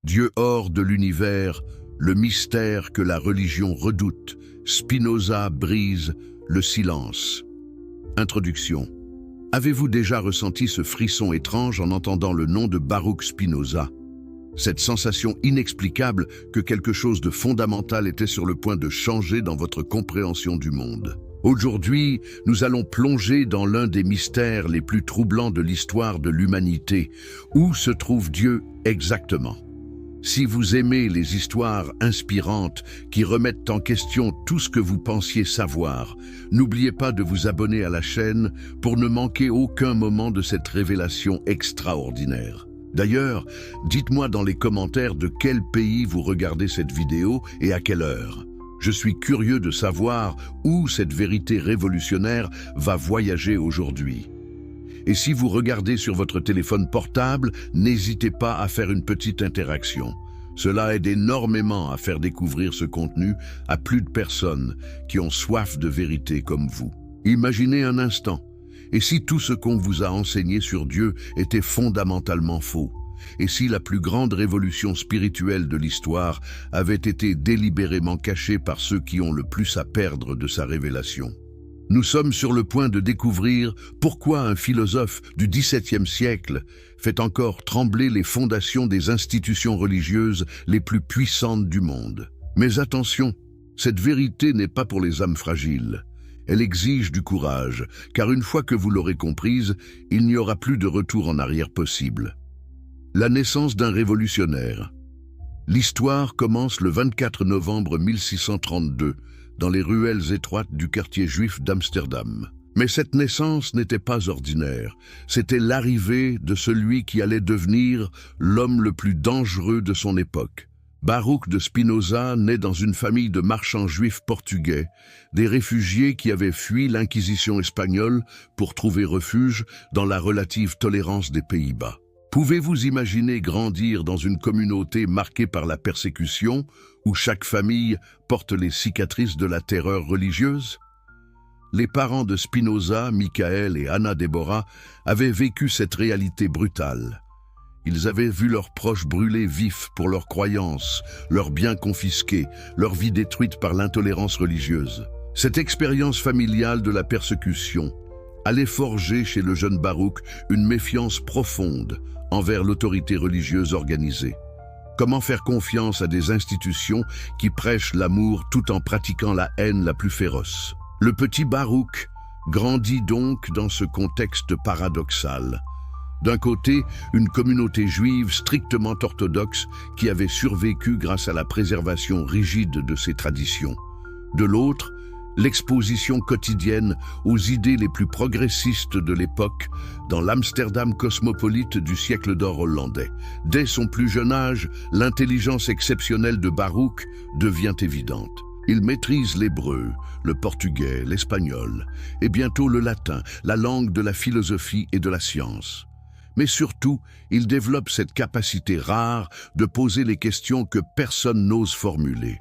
Dieu hors de l'univers, le mystère que la religion redoute, Spinoza brise le silence. Introduction. Avez-vous déjà ressenti ce frisson étrange en entendant le nom de Baruch Spinoza? Cette sensation inexplicable que quelque chose de fondamental était sur le point de changer dans votre compréhension du monde. Aujourd'hui, nous allons plonger dans l'un des mystères les plus troublants de l'histoire de l'humanité. Où se trouve Dieu exactement? Si vous aimez les histoires inspirantes qui remettent en question tout ce que vous pensiez savoir, n'oubliez pas de vous abonner à la chaîne pour ne manquer aucun moment de cette révélation extraordinaire. D'ailleurs, dites-moi dans les commentaires de quel pays vous regardez cette vidéo et à quelle heure. Je suis curieux de savoir où cette vérité révolutionnaire va voyager aujourd'hui. Et si vous regardez sur votre téléphone portable, n'hésitez pas à faire une petite interaction. Cela aide énormément à faire découvrir ce contenu à plus de personnes qui ont soif de vérité comme vous. Imaginez un instant, et si tout ce qu'on vous a enseigné sur Dieu était fondamentalement faux? Et si la plus grande révolution spirituelle de l'histoire avait été délibérément cachée par ceux qui ont le plus à perdre de sa révélation? Nous sommes sur le point de découvrir pourquoi un philosophe du XVIIe siècle fait encore trembler les fondations des institutions religieuses les plus puissantes du monde. Mais attention, cette vérité n'est pas pour les âmes fragiles. Elle exige du courage, car une fois que vous l'aurez comprise, il n'y aura plus de retour en arrière possible. La naissance d'un révolutionnaire. L'histoire commence le 24 novembre 1632, dans les ruelles étroites du quartier juif d'Amsterdam. Mais cette naissance n'était pas ordinaire, c'était l'arrivée de celui qui allait devenir l'homme le plus dangereux de son époque. Baruch de Spinoza naît dans une famille de marchands juifs portugais, des réfugiés qui avaient fui l'Inquisition espagnole pour trouver refuge dans la relative tolérance des Pays-Bas. Pouvez-vous imaginer grandir dans une communauté marquée par la persécution, où chaque famille porte les cicatrices de la terreur religieuse? Les parents de Spinoza, Michael et Anna Deborah, avaient vécu cette réalité brutale. Ils avaient vu leurs proches brûlés vifs pour leurs croyances, leurs biens confisqués, leur vie détruite par l'intolérance religieuse. Cette expérience familiale de la persécution allait forger chez le jeune Baruch une méfiance profonde envers l'autorité religieuse organisée. Comment faire confiance à des institutions qui prêchent l'amour tout en pratiquant la haine la plus féroce? Le petit Baruch grandit donc dans ce contexte paradoxal. D'un côté, une communauté juive strictement orthodoxe qui avait survécu grâce à la préservation rigide de ses traditions. De l'autre, l'exposition quotidienne aux idées les plus progressistes de l'époque dans l'Amsterdam cosmopolite du siècle d'or hollandais. Dès son plus jeune âge, l'intelligence exceptionnelle de Baruch devient évidente. Il maîtrise l'hébreu, le portugais, l'espagnol et bientôt le latin, la langue de la philosophie et de la science. Mais surtout, il développe cette capacité rare de poser les questions que personne n'ose formuler.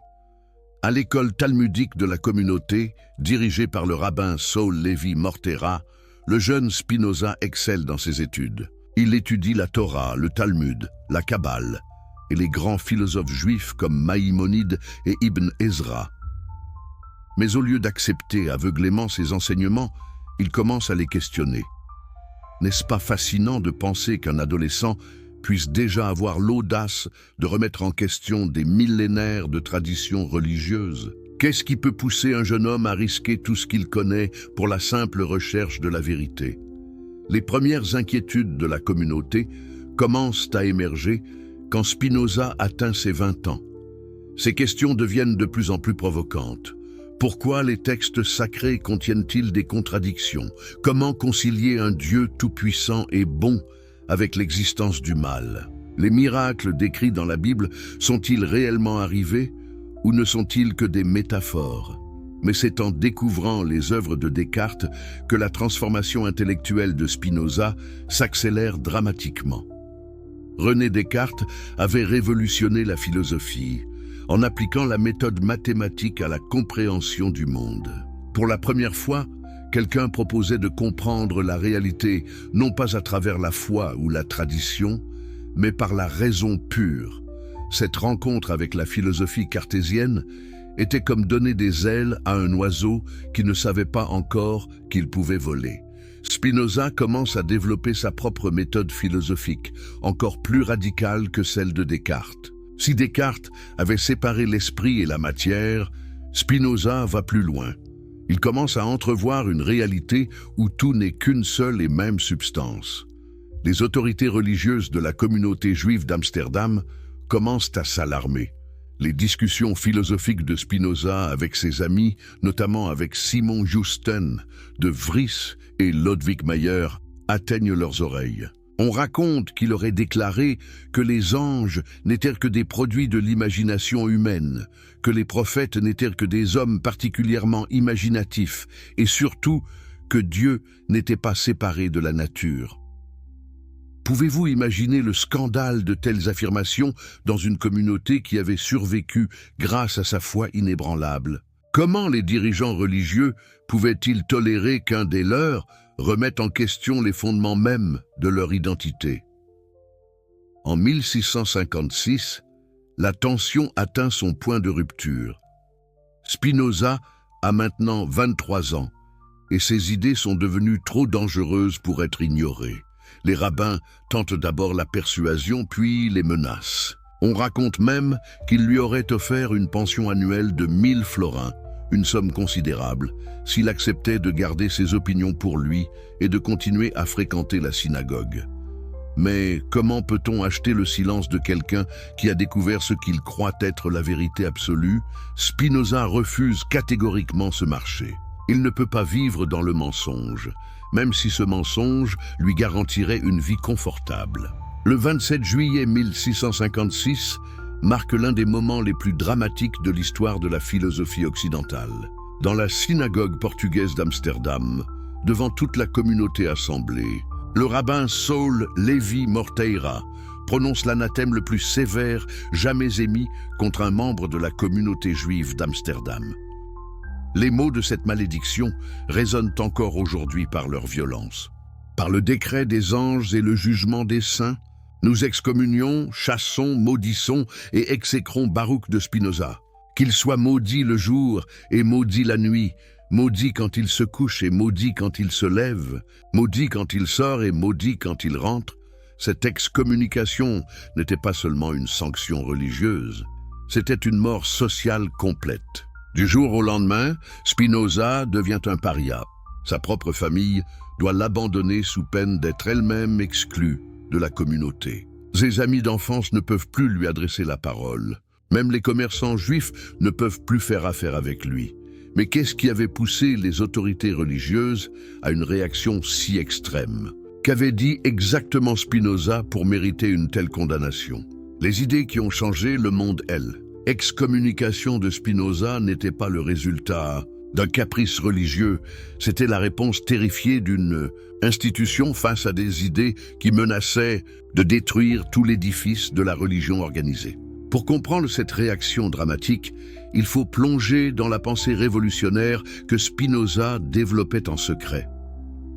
À l'école talmudique de la communauté, dirigée par le rabbin Saul Levi Mortera, le jeune Spinoza excelle dans ses études. Il étudie la Torah, le Talmud, la Kabbale et les grands philosophes juifs comme Maïmonide et Ibn Ezra. Mais au lieu d'accepter aveuglément ces enseignements, il commence à les questionner. N'est-ce pas fascinant de penser qu'un adolescent puisse déjà avoir l'audace de remettre en question des millénaires de traditions religieuses? Qu'est-ce qui peut pousser un jeune homme à risquer tout ce qu'il connaît pour la simple recherche de la vérité? Les premières inquiétudes de la communauté commencent à émerger quand Spinoza atteint ses 20 ans. Ces questions deviennent de plus en plus provocantes. Pourquoi les textes sacrés contiennent-ils des contradictions? Comment concilier un Dieu tout-puissant et bon avec l'existence du mal? Les miracles décrits dans la Bible sont-ils réellement arrivés ou ne sont-ils que des métaphores? Mais c'est en découvrant les œuvres de Descartes que la transformation intellectuelle de Spinoza s'accélère dramatiquement. René Descartes avait révolutionné la philosophie en appliquant la méthode mathématique à la compréhension du monde. Pour la première fois, quelqu'un proposait de comprendre la réalité non pas à travers la foi ou la tradition, mais par la raison pure, Cette rencontre avec la philosophie cartésienne était comme donner des ailes à un oiseau qui ne savait pas encore qu'il pouvait voler. Spinoza commence à développer sa propre méthode philosophique, encore plus radicale que celle de Descartes. Si Descartes avait séparé l'esprit et la matière, Spinoza va plus loin. Il commence à entrevoir une réalité où tout n'est qu'une seule et même substance. Les autorités religieuses de la communauté juive d'Amsterdam commencent à s'alarmer. Les discussions philosophiques de Spinoza avec ses amis, notamment avec Simon Justen de Vries et Ludwig Meyer, atteignent leurs oreilles. On raconte qu'il aurait déclaré que les anges n'étaient que des produits de l'imagination humaine, que les prophètes n'étaient que des hommes particulièrement imaginatifs, et surtout que Dieu n'était pas séparé de la nature. Pouvez-vous imaginer le scandale de telles affirmations dans une communauté qui avait survécu grâce à sa foi inébranlable? Comment les dirigeants religieux pouvaient-ils tolérer qu'un des leurs remette en question les fondements mêmes de leur identité? En 1656, la tension atteint son point de rupture. Spinoza a maintenant 23 ans et ses idées sont devenues trop dangereuses pour être ignorées. Les rabbins tentent d'abord la persuasion, puis les menacent. On raconte même qu'il lui aurait offert une pension annuelle de 1000 florins, une somme considérable, s'il acceptait de garder ses opinions pour lui et de continuer à fréquenter la synagogue. Mais comment peut-on acheter le silence de quelqu'un qui a découvert ce qu'il croit être la vérité absolue? Spinoza refuse catégoriquement ce marché. Il ne peut pas vivre dans le mensonge, même si ce mensonge lui garantirait une vie confortable. Le 27 juillet 1656 marque l'un des moments les plus dramatiques de l'histoire de la philosophie occidentale. Dans la synagogue portugaise d'Amsterdam, devant toute la communauté assemblée, le rabbin Saul Levi Morteira prononce l'anathème le plus sévère jamais émis contre un membre de la communauté juive d'Amsterdam. Les mots de cette malédiction résonnent encore aujourd'hui par leur violence. Par le décret des anges et le jugement des saints, nous excommunions, chassons, maudissons et exécrons Baruch de Spinoza. Qu'il soit maudit le jour et maudit la nuit, maudit quand il se couche et maudit quand il se lève, maudit quand il sort et maudit quand il rentre. Cette excommunication n'était pas seulement une sanction religieuse, c'était une mort sociale complète. Du jour au lendemain, Spinoza devient un paria. Sa propre famille doit l'abandonner sous peine d'être elle-même exclue de la communauté. Ses amis d'enfance ne peuvent plus lui adresser la parole. Même les commerçants juifs ne peuvent plus faire affaire avec lui. Mais qu'est-ce qui avait poussé les autorités religieuses à une réaction si extrême? Qu'avait dit exactement Spinoza pour mériter une telle condamnation? Les idées qui ont changé le monde, elles. Excommunication de Spinoza n'était pas le résultat d'un caprice religieux, c'était la réponse terrifiée d'une institution face à des idées qui menaçaient de détruire tout l'édifice de la religion organisée. Pour comprendre cette réaction dramatique, il faut plonger dans la pensée révolutionnaire que Spinoza développait en secret.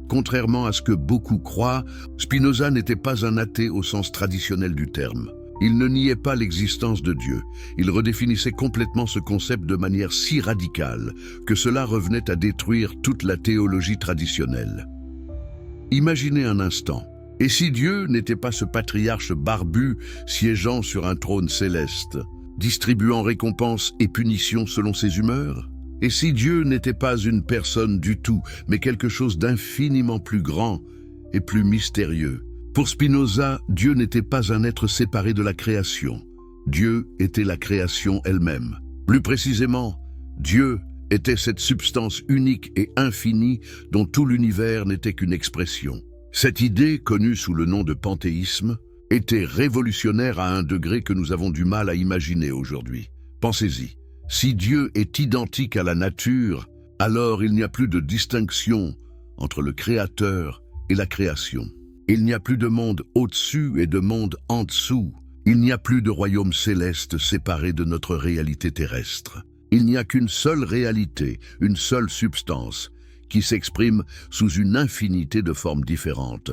Contrairement à ce que beaucoup croient, Spinoza n'était pas un athée au sens traditionnel du terme. Il ne niait pas l'existence de Dieu. Il redéfinissait complètement ce concept de manière si radicale que cela revenait à détruire toute la théologie traditionnelle. Imaginez un instant. Et si Dieu n'était pas ce patriarche barbu siégeant sur un trône céleste, distribuant récompenses et punitions selon ses humeurs? Et si Dieu n'était pas une personne du tout, mais quelque chose d'infiniment plus grand et plus mystérieux? Pour Spinoza, Dieu n'était pas un être séparé de la création. Dieu était la création elle-même. Plus précisément, Dieu était cette substance unique et infinie dont tout l'univers n'était qu'une expression. Cette idée, connue sous le nom de panthéisme, était révolutionnaire à un degré que nous avons du mal à imaginer aujourd'hui. Pensez-y, si Dieu est identique à la nature, alors il n'y a plus de distinction entre le Créateur et la création. Il n'y a plus de monde au-dessus et de monde en dessous. Il n'y a plus de royaume céleste séparé de notre réalité terrestre. Il n'y a qu'une seule réalité, une seule substance, qui s'exprime sous une infinité de formes différentes.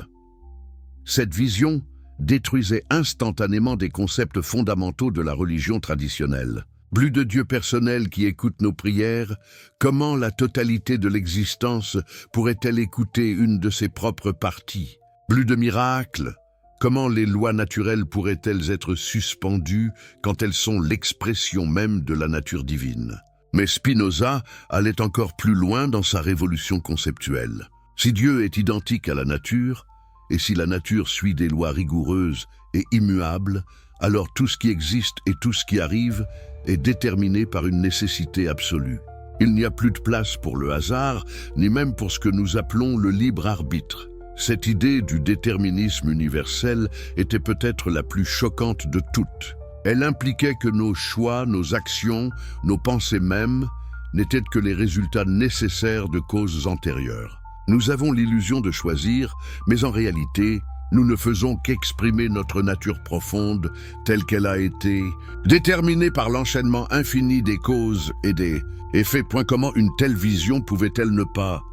Cette vision détruisait instantanément des concepts fondamentaux de la religion traditionnelle. Plus de Dieu personnel qui écoute nos prières, comment la totalité de l'existence pourrait-elle écouter une de ses propres parties? Plus de miracles, comment les lois naturelles pourraient-elles être suspendues quand elles sont l'expression même de la nature divine? Mais Spinoza allait encore plus loin dans sa révolution conceptuelle. Si Dieu est identique à la nature, et si la nature suit des lois rigoureuses et immuables, alors tout ce qui existe et tout ce qui arrive est déterminé par une nécessité absolue. Il n'y a plus de place pour le hasard, ni même pour ce que nous appelons le libre arbitre. Cette idée du déterminisme universel était peut-être la plus choquante de toutes. Elle impliquait que nos choix, nos actions, nos pensées mêmes n'étaient que les résultats nécessaires de causes antérieures. Nous avons l'illusion de choisir, mais en réalité, nous ne faisons qu'exprimer notre nature profonde telle qu'elle a été, déterminée par l'enchaînement infini des causes et des effets. Comment une telle vision pouvait-elle ne pas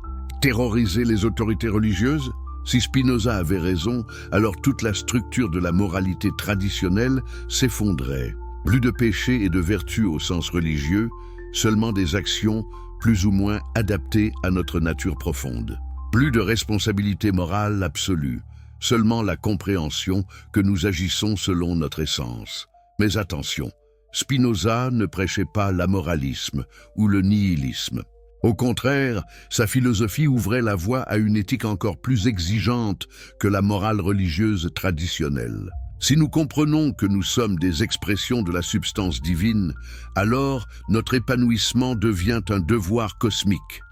terroriser les autorités religieuses? Si Spinoza avait raison, alors toute la structure de la moralité traditionnelle s'effondrait. Plus de péché et de vertu au sens religieux, seulement des actions plus ou moins adaptées à notre nature profonde. Plus de responsabilité morale absolue, seulement la compréhension que nous agissons selon notre essence. Mais attention, Spinoza ne prêchait pas l'amoralisme ou le nihilisme. Au contraire, sa philosophie ouvrait la voie à une éthique encore plus exigeante que la morale religieuse traditionnelle. Si nous comprenons que nous sommes des expressions de la substance divine, alors notre épanouissement devient un devoir cosmique.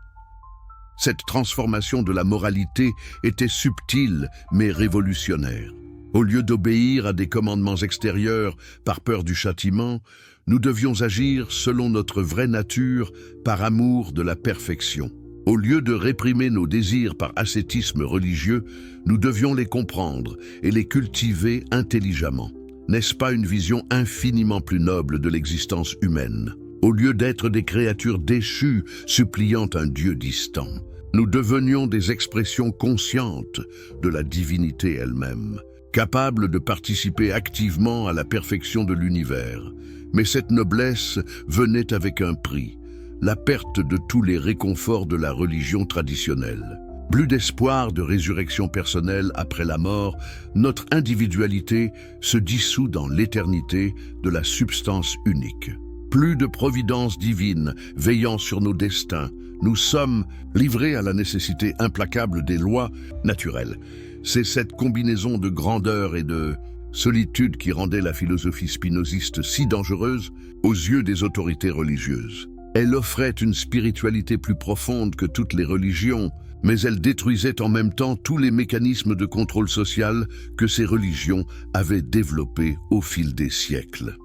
Cette transformation de la moralité était subtile mais révolutionnaire. Au lieu d'obéir à des commandements extérieurs par peur du châtiment, nous devions agir selon notre vraie nature par amour de la perfection. Au lieu de réprimer nos désirs par ascétisme religieux, nous devions les comprendre et les cultiver intelligemment. N'est-ce pas une vision infiniment plus noble de l'existence humaine? Au lieu d'être des créatures déchues, suppliant un Dieu distant, nous devenions des expressions conscientes de la divinité elle-même, capables de participer activement à la perfection de l'univers. Mais cette noblesse venait avec un prix, la perte de tous les réconforts de la religion traditionnelle. Plus d'espoir de résurrection personnelle après la mort, notre individualité se dissout dans l'éternité de la substance unique. Plus de providence divine veillant sur nos destins, nous sommes livrés à la nécessité implacable des lois naturelles. C'est cette combinaison de grandeur et de solitude qui rendait la philosophie spinoziste si dangereuse aux yeux des autorités religieuses. Elle offrait une spiritualité plus profonde que toutes les religions, mais elle détruisait en même temps tous les mécanismes de contrôle social que ces religions avaient développés au fil des siècles.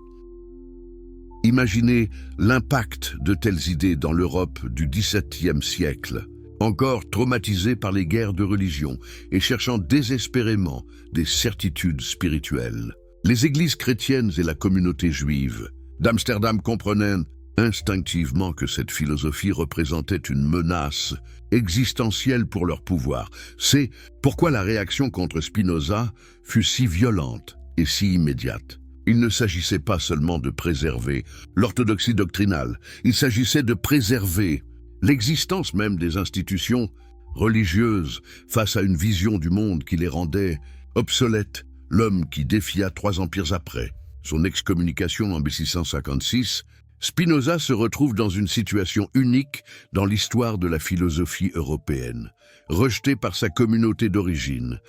Imaginez l'impact de telles idées dans l'Europe du XVIIe siècle, encore traumatisée par les guerres de religion et cherchant désespérément des certitudes spirituelles. Les églises chrétiennes et la communauté juive d'Amsterdam comprenaient instinctivement que cette philosophie représentait une menace existentielle pour leur pouvoir. C'est pourquoi la réaction contre Spinoza fut si violente et si immédiate. Il ne s'agissait pas seulement de préserver l'orthodoxie doctrinale, il s'agissait de préserver l'existence même des institutions religieuses face à une vision du monde qui les rendait obsolètes. L'homme qui défia 3 empires après son excommunication en 1656, Spinoza se retrouve dans une situation unique dans l'histoire de la philosophie européenne. Rejeté par sa communauté d'origine,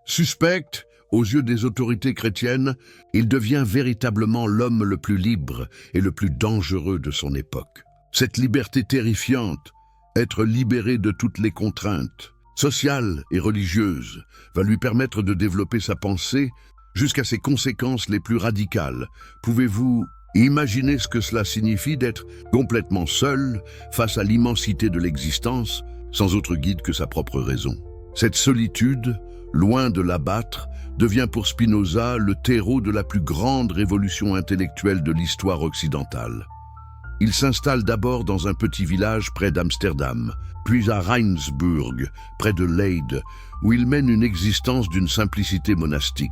suspect aux yeux des autorités chrétiennes, il devient véritablement l'homme le plus libre et le plus dangereux de son époque. Cette liberté terrifiante, être libéré de toutes les contraintes, sociales et religieuses, va lui permettre de développer sa pensée jusqu'à ses conséquences les plus radicales. Pouvez-vous imaginer ce que cela signifie d'être complètement seul face à l'immensité de l'existence, sans autre guide que sa propre raison? Cette solitude, loin de l'abattre, devient pour Spinoza le terreau de la plus grande révolution intellectuelle de l'histoire occidentale. Il s'installe d'abord dans un petit village près d'Amsterdam, puis à Rijnsburg, près de Leyde, où il mène une existence d'une simplicité monastique.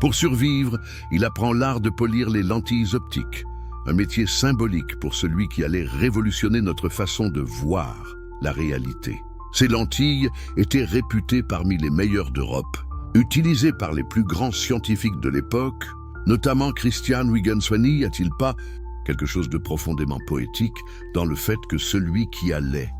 Pour survivre, il apprend l'art de polir les lentilles optiques, un métier symbolique pour celui qui allait révolutionner notre façon de voir la réalité. Ces lentilles étaient réputées parmi les meilleures d'Europe, utilisées par les plus grands scientifiques de l'époque, notamment Christian Huygens. Y a-t-il pas quelque chose de profondément poétique dans le fait que celui qui allait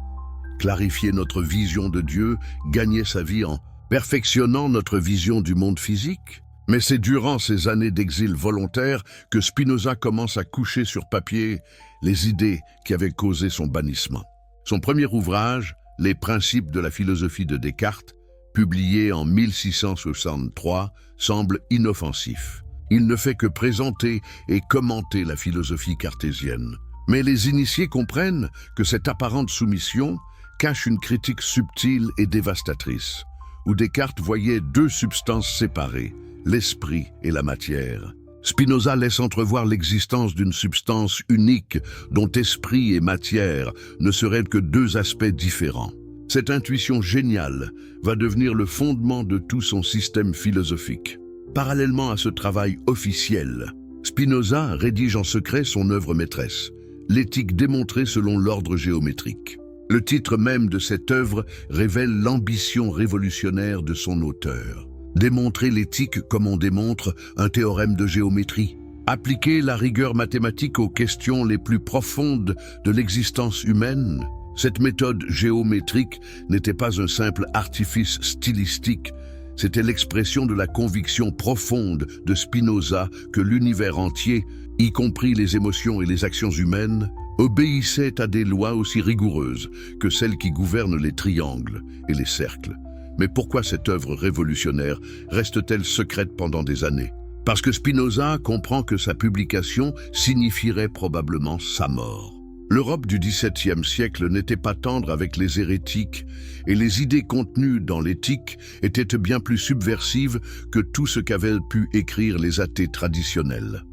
clarifier notre vision de Dieu gagnait sa vie en perfectionnant notre vision du monde physique? Mais c'est durant ces années d'exil volontaire que Spinoza commence à coucher sur papier les idées qui avaient causé son bannissement. Son premier ouvrage, Les principes de la philosophie de Descartes, publié en 1663, semble inoffensif. Il ne fait que présenter et commenter la philosophie cartésienne. Mais les initiés comprennent que cette apparente soumission cache une critique subtile et dévastatrice, où Descartes voyait deux substances séparées, l'esprit et la matière. Spinoza laisse entrevoir l'existence d'une substance unique dont esprit et matière ne seraient que deux aspects différents. Cette intuition géniale va devenir le fondement de tout son système philosophique. Parallèlement à ce travail officiel, Spinoza rédige en secret son œuvre maîtresse, L'éthique démontrée selon l'ordre géométrique. Le titre même de cette œuvre révèle l'ambition révolutionnaire de son auteur. Démontrer l'éthique comme on démontre un théorème de géométrie. Appliquer la rigueur mathématique aux questions les plus profondes de l'existence humaine. Cette méthode géométrique n'était pas un simple artifice stylistique, c'était l'expression de la conviction profonde de Spinoza que l'univers entier, y compris les émotions et les actions humaines, obéissait à des lois aussi rigoureuses que celles qui gouvernent les triangles et les cercles. Mais pourquoi cette œuvre révolutionnaire reste-t-elle secrète pendant des années? Parce que Spinoza comprend que sa publication signifierait probablement sa mort. L'Europe du XVIIe siècle n'était pas tendre avec les hérétiques et les idées contenues dans l'éthique étaient bien plus subversives que tout ce qu'avaient pu écrire les athées traditionnels.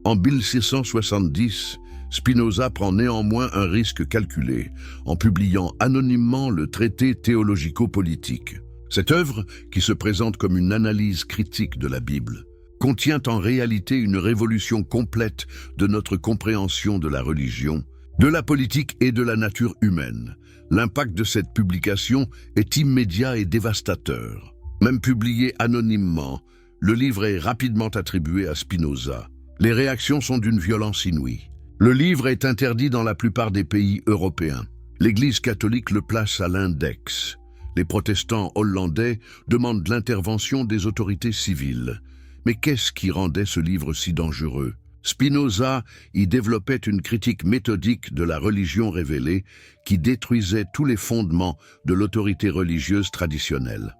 En 1670, Spinoza prend néanmoins un risque calculé en publiant anonymement le traité théologico-politique. Cette œuvre, qui se présente comme une analyse critique de la Bible, contient en réalité une révolution complète de notre compréhension de la religion, de la politique et de la nature humaine. L'impact de cette publication est immédiat et dévastateur. Même publié anonymement, le livre est rapidement attribué à Spinoza. Les réactions sont d'une violence inouïe. Le livre est interdit dans la plupart des pays européens. L'Église catholique le place à l'index. Les protestants hollandais demandent l'intervention des autorités civiles. Mais qu'est-ce qui rendait ce livre si dangereux? Spinoza y développait une critique méthodique de la religion révélée qui détruisait tous les fondements de l'autorité religieuse traditionnelle.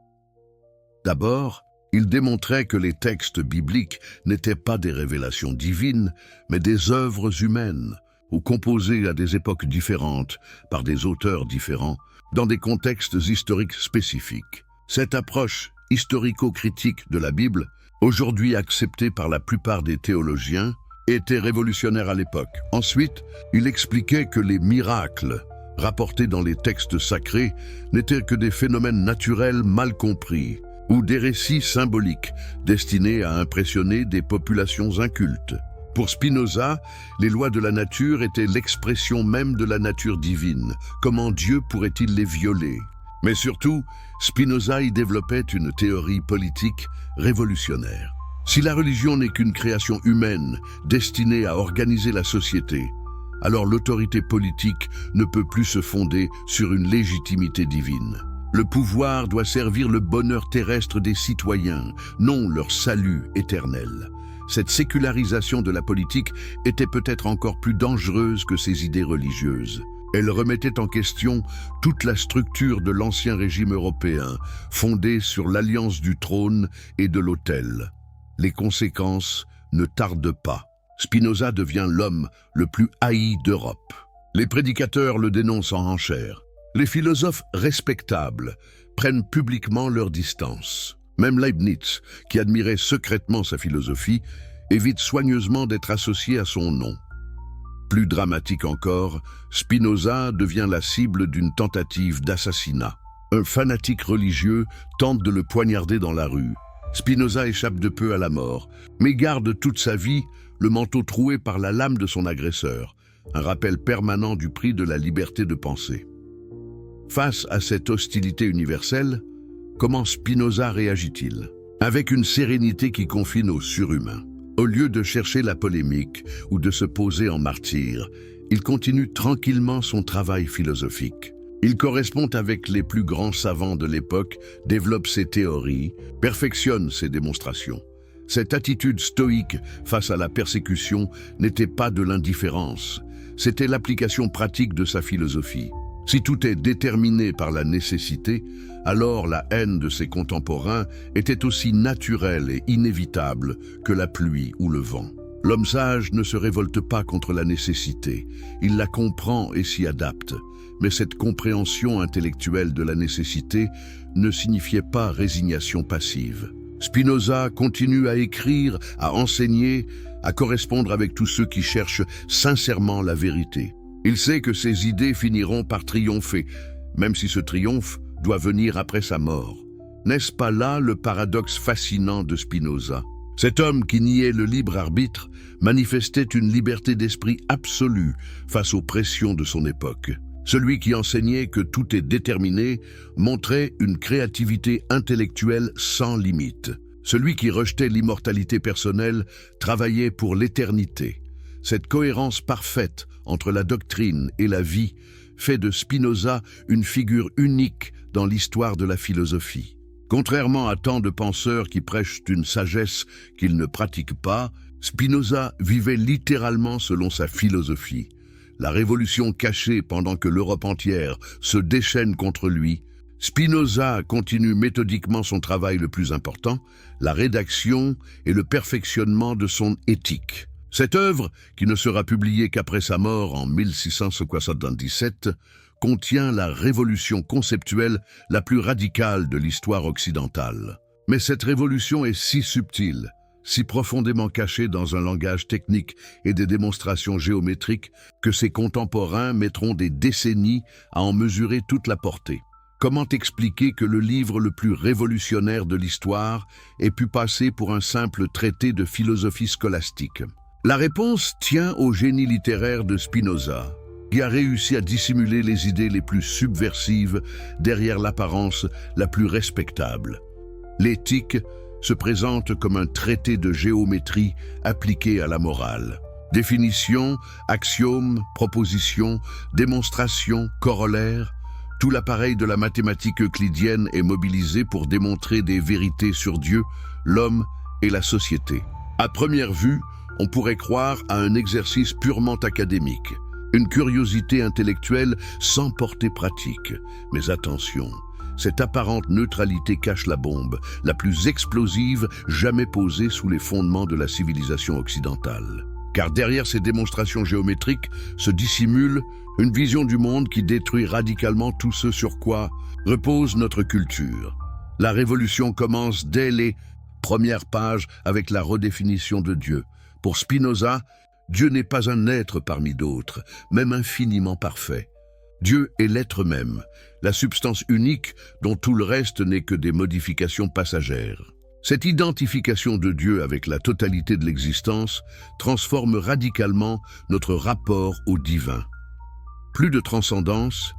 D'abord, il démontrait que les textes bibliques n'étaient pas des révélations divines, mais des œuvres humaines, ou composées à des époques différentes, par des auteurs différents, dans des contextes historiques spécifiques. Cette approche historico-critique de la Bible, aujourd'hui acceptée par la plupart des théologiens, était révolutionnaire à l'époque. Ensuite, il expliquait que les miracles rapportés dans les textes sacrés n'étaient que des phénomènes naturels mal compris, ou des récits symboliques destinés à impressionner des populations incultes. Pour Spinoza, les lois de la nature étaient l'expression même de la nature divine. Comment Dieu pourrait-il les violer? Mais surtout, Spinoza y développait une théorie politique révolutionnaire. Si la religion n'est qu'une création humaine destinée à organiser la société, alors l'autorité politique ne peut plus se fonder sur une légitimité divine. Le pouvoir doit servir le bonheur terrestre des citoyens, non leur salut éternel. Cette sécularisation de la politique était peut-être encore plus dangereuse que ces idées religieuses. Elle remettait en question toute la structure de l'ancien régime européen, fondé sur l'alliance du trône et de l'autel. Les conséquences ne tardent pas. Spinoza devient l'homme le plus haï d'Europe. Les prédicateurs le dénoncent en enchères. Les philosophes respectables prennent publiquement leur distance. Même Leibniz, qui admirait secrètement sa philosophie, évite soigneusement d'être associé à son nom. Plus dramatique encore, Spinoza devient la cible d'une tentative d'assassinat. Un fanatique religieux tente de le poignarder dans la rue. Spinoza échappe de peu à la mort, mais garde toute sa vie le manteau troué par la lame de son agresseur, un rappel permanent du prix de la liberté de penser. Face à cette hostilité universelle, comment Spinoza réagit-il? Avec une sérénité qui confine au surhumain. Au lieu de chercher la polémique ou de se poser en martyr, il continue tranquillement son travail philosophique. Il correspond avec les plus grands savants de l'époque, développe ses théories, perfectionne ses démonstrations. Cette attitude stoïque face à la persécution n'était pas de l'indifférence, c'était l'application pratique de sa philosophie. Si tout est déterminé par la nécessité, alors la haine de ses contemporains était aussi naturelle et inévitable que la pluie ou le vent. L'homme sage ne se révolte pas contre la nécessité, il la comprend et s'y adapte. Mais cette compréhension intellectuelle de la nécessité ne signifiait pas résignation passive. Spinoza continue à écrire, à enseigner, à correspondre avec tous ceux qui cherchent sincèrement la vérité. Il sait que ses idées finiront par triompher, même si ce triomphe doit venir après sa mort. N'est-ce pas là le paradoxe fascinant de Spinoza? Cet homme qui niait le libre arbitre manifestait une liberté d'esprit absolue face aux pressions de son époque. Celui qui enseignait que tout est déterminé montrait une créativité intellectuelle sans limite. Celui qui rejetait l'immortalité personnelle travaillait pour l'éternité. Cette cohérence parfaite entre la doctrine et la vie fait de Spinoza une figure unique dans l'histoire de la philosophie. Contrairement à tant de penseurs qui prêchent une sagesse qu'ils ne pratiquent pas, Spinoza vivait littéralement selon sa philosophie. La révolution cachée pendant que l'Europe entière se déchaîne contre lui, Spinoza continue méthodiquement son travail le plus important, la rédaction et le perfectionnement de son éthique. Cette œuvre, qui ne sera publiée qu'après sa mort en 1677, contient la révolution conceptuelle la plus radicale de l'histoire occidentale. Mais cette révolution est si subtile, si profondément cachée dans un langage technique et des démonstrations géométriques que ses contemporains mettront des décennies à en mesurer toute la portée. Comment expliquer que le livre le plus révolutionnaire de l'histoire ait pu passer pour un simple traité de philosophie scolastique? La réponse tient au génie littéraire de Spinoza, qui a réussi à dissimuler les idées les plus subversives derrière l'apparence la plus respectable. L'éthique se présente comme un traité de géométrie appliqué à la morale. Définitions, axiomes, propositions, démonstrations, corollaires, tout l'appareil de la mathématique euclidienne est mobilisé pour démontrer des vérités sur Dieu, l'homme et la société. À première vue, on pourrait croire à un exercice purement académique, une curiosité intellectuelle sans portée pratique. Mais attention, cette apparente neutralité cache la bombe, la plus explosive jamais posée sous les fondements de la civilisation occidentale. Car derrière ces démonstrations géométriques se dissimule une vision du monde qui détruit radicalement tout ce sur quoi repose notre culture. La révolution commence dès les premières pages avec la redéfinition de Dieu. Pour Spinoza, Dieu n'est pas un être parmi d'autres, même infiniment parfait. Dieu est l'être même, la substance unique dont tout le reste n'est que des modifications passagères. Cette identification de Dieu avec la totalité de l'existence transforme radicalement notre rapport au divin. Plus de transcendance,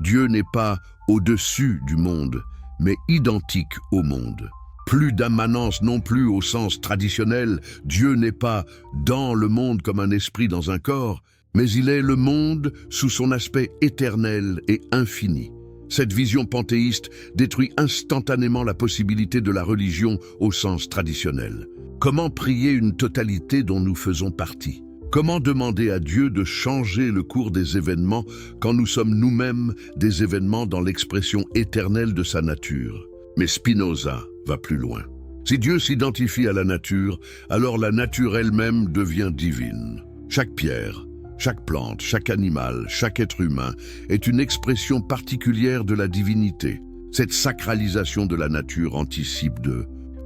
Dieu n'est pas au-dessus du monde, mais identique au monde. Plus d'immanence non plus au sens traditionnel, Dieu n'est pas dans le monde comme un esprit dans un corps, mais il est le monde sous son aspect éternel et infini. Cette vision panthéiste détruit instantanément la possibilité de la religion au sens traditionnel. Comment prier une totalité dont nous faisons partie? Comment demander à Dieu de changer le cours des événements quand nous sommes nous-mêmes des événements dans l'expression éternelle de sa nature? Mais Spinoza va plus loin. Si Dieu s'identifie à la nature, alors la nature elle-même devient divine. Chaque pierre, chaque plante, chaque animal, chaque être humain est une expression particulière de la divinité. Cette sacralisation de la nature anticipe de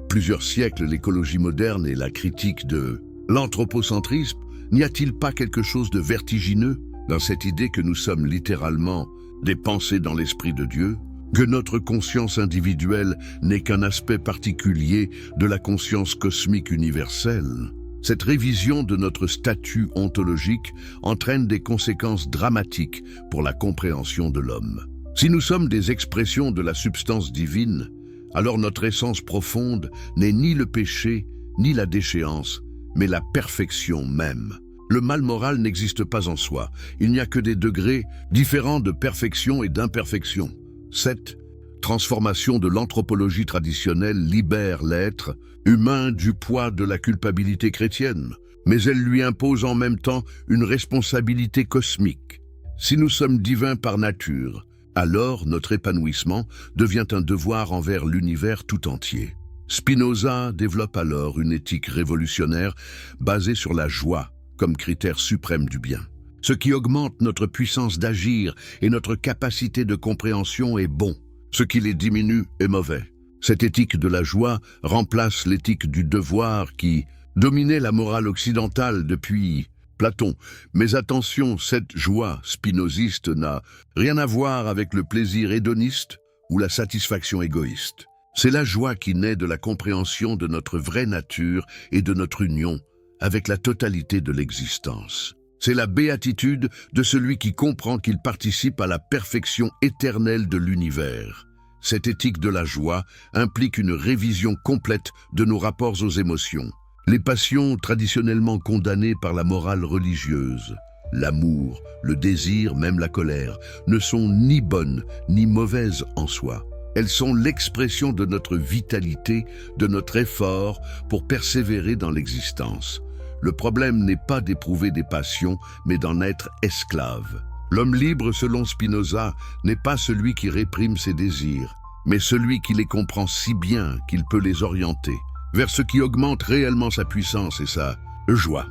plusieurs siècles l'écologie moderne et la critique de l'anthropocentrisme. N'y a-t-il pas quelque chose de vertigineux dans cette idée que nous sommes littéralement des pensées dans l'esprit de Dieu? que notre conscience individuelle n'est qu'un aspect particulier de la conscience cosmique universelle. Cette révision de notre statut ontologique entraîne des conséquences dramatiques pour la compréhension de l'homme. Si nous sommes des expressions de la substance divine, alors notre essence profonde n'est ni le péché, ni la déchéance, mais la perfection même. Le mal moral n'existe pas en soi. Il n'y a que des degrés différents de perfection et d'imperfection. Cette transformation de l'anthropologie traditionnelle libère l'être humain du poids de la culpabilité chrétienne, mais elle lui impose en même temps une responsabilité cosmique. Si nous sommes divins par nature, alors notre épanouissement devient un devoir envers l'univers tout entier. Spinoza développe alors une éthique révolutionnaire basée sur la joie comme critère suprême du bien. Ce qui augmente notre puissance d'agir et notre capacité de compréhension est bon. Ce qui les diminue est mauvais. Cette éthique de la joie remplace l'éthique du devoir qui dominait la morale occidentale depuis Platon. Mais attention, cette joie spinoziste n'a rien à voir avec le plaisir hédoniste ou la satisfaction égoïste. C'est la joie qui naît de la compréhension de notre vraie nature et de notre union avec la totalité de l'existence. C'est la béatitude de celui qui comprend qu'il participe à la perfection éternelle de l'univers. Cette éthique de la joie implique une révision complète de nos rapports aux émotions. Les passions traditionnellement condamnées par la morale religieuse, l'amour, le désir, même la colère, ne sont ni bonnes ni mauvaises en soi. Elles sont l'expression de notre vitalité, de notre effort pour persévérer dans l'existence. Le problème n'est pas d'éprouver des passions, mais d'en être esclave. L'homme libre, selon Spinoza, n'est pas celui qui réprime ses désirs, mais celui qui les comprend si bien qu'il peut les orienter vers ce qui augmente réellement sa puissance et sa joie.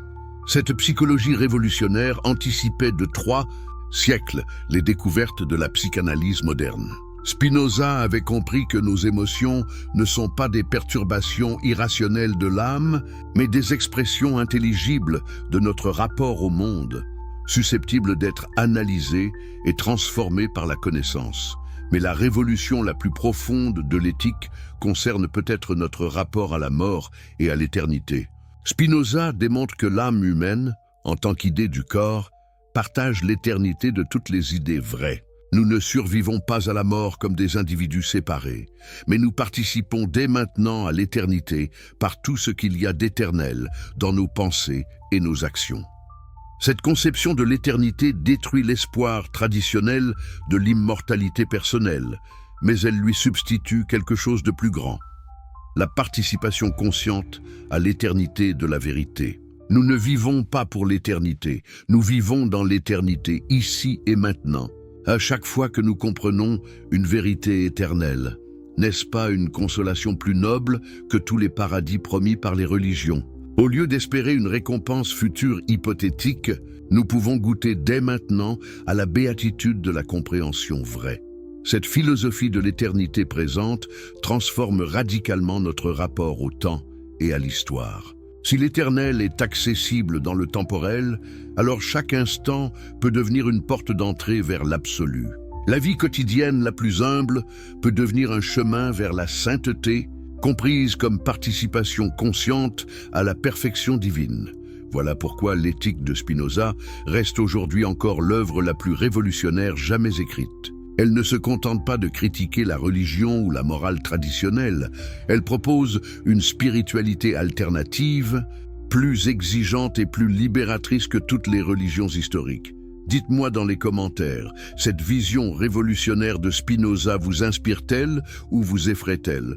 Cette psychologie révolutionnaire anticipait de 3 siècles les découvertes de la psychanalyse moderne. Spinoza avait compris que nos émotions ne sont pas des perturbations irrationnelles de l'âme, mais des expressions intelligibles de notre rapport au monde, susceptibles d'être analysées et transformées par la connaissance. Mais la révolution la plus profonde de l'éthique concerne peut-être notre rapport à la mort et à l'éternité. Spinoza démontre que l'âme humaine, en tant qu'idée du corps, partage l'éternité de toutes les idées vraies. Nous ne survivons pas à la mort comme des individus séparés, mais nous participons dès maintenant à l'éternité par tout ce qu'il y a d'éternel dans nos pensées et nos actions. Cette conception de l'éternité détruit l'espoir traditionnel de l'immortalité personnelle, mais elle lui substitue quelque chose de plus grand, la participation consciente à l'éternité de la vérité. Nous ne vivons pas pour l'éternité, nous vivons dans l'éternité, ici et maintenant. À chaque fois que nous comprenons une vérité éternelle, n'est-ce pas une consolation plus noble que tous les paradis promis par les religions? Au lieu d'espérer une récompense future hypothétique, nous pouvons goûter dès maintenant à la béatitude de la compréhension vraie. Cette philosophie de l'éternité présente transforme radicalement notre rapport au temps et à l'histoire. Si l'éternel est accessible dans le temporel, alors chaque instant peut devenir une porte d'entrée vers l'absolu. La vie quotidienne la plus humble peut devenir un chemin vers la sainteté, comprise comme participation consciente à la perfection divine. Voilà pourquoi l'éthique de Spinoza reste aujourd'hui encore l'œuvre la plus révolutionnaire jamais écrite. Elle ne se contente pas de critiquer la religion ou la morale traditionnelle, elle propose une spiritualité alternative, plus exigeante et plus libératrice que toutes les religions historiques. Dites-moi dans les commentaires, cette vision révolutionnaire de Spinoza vous inspire-t-elle ou vous effraie-t-elle?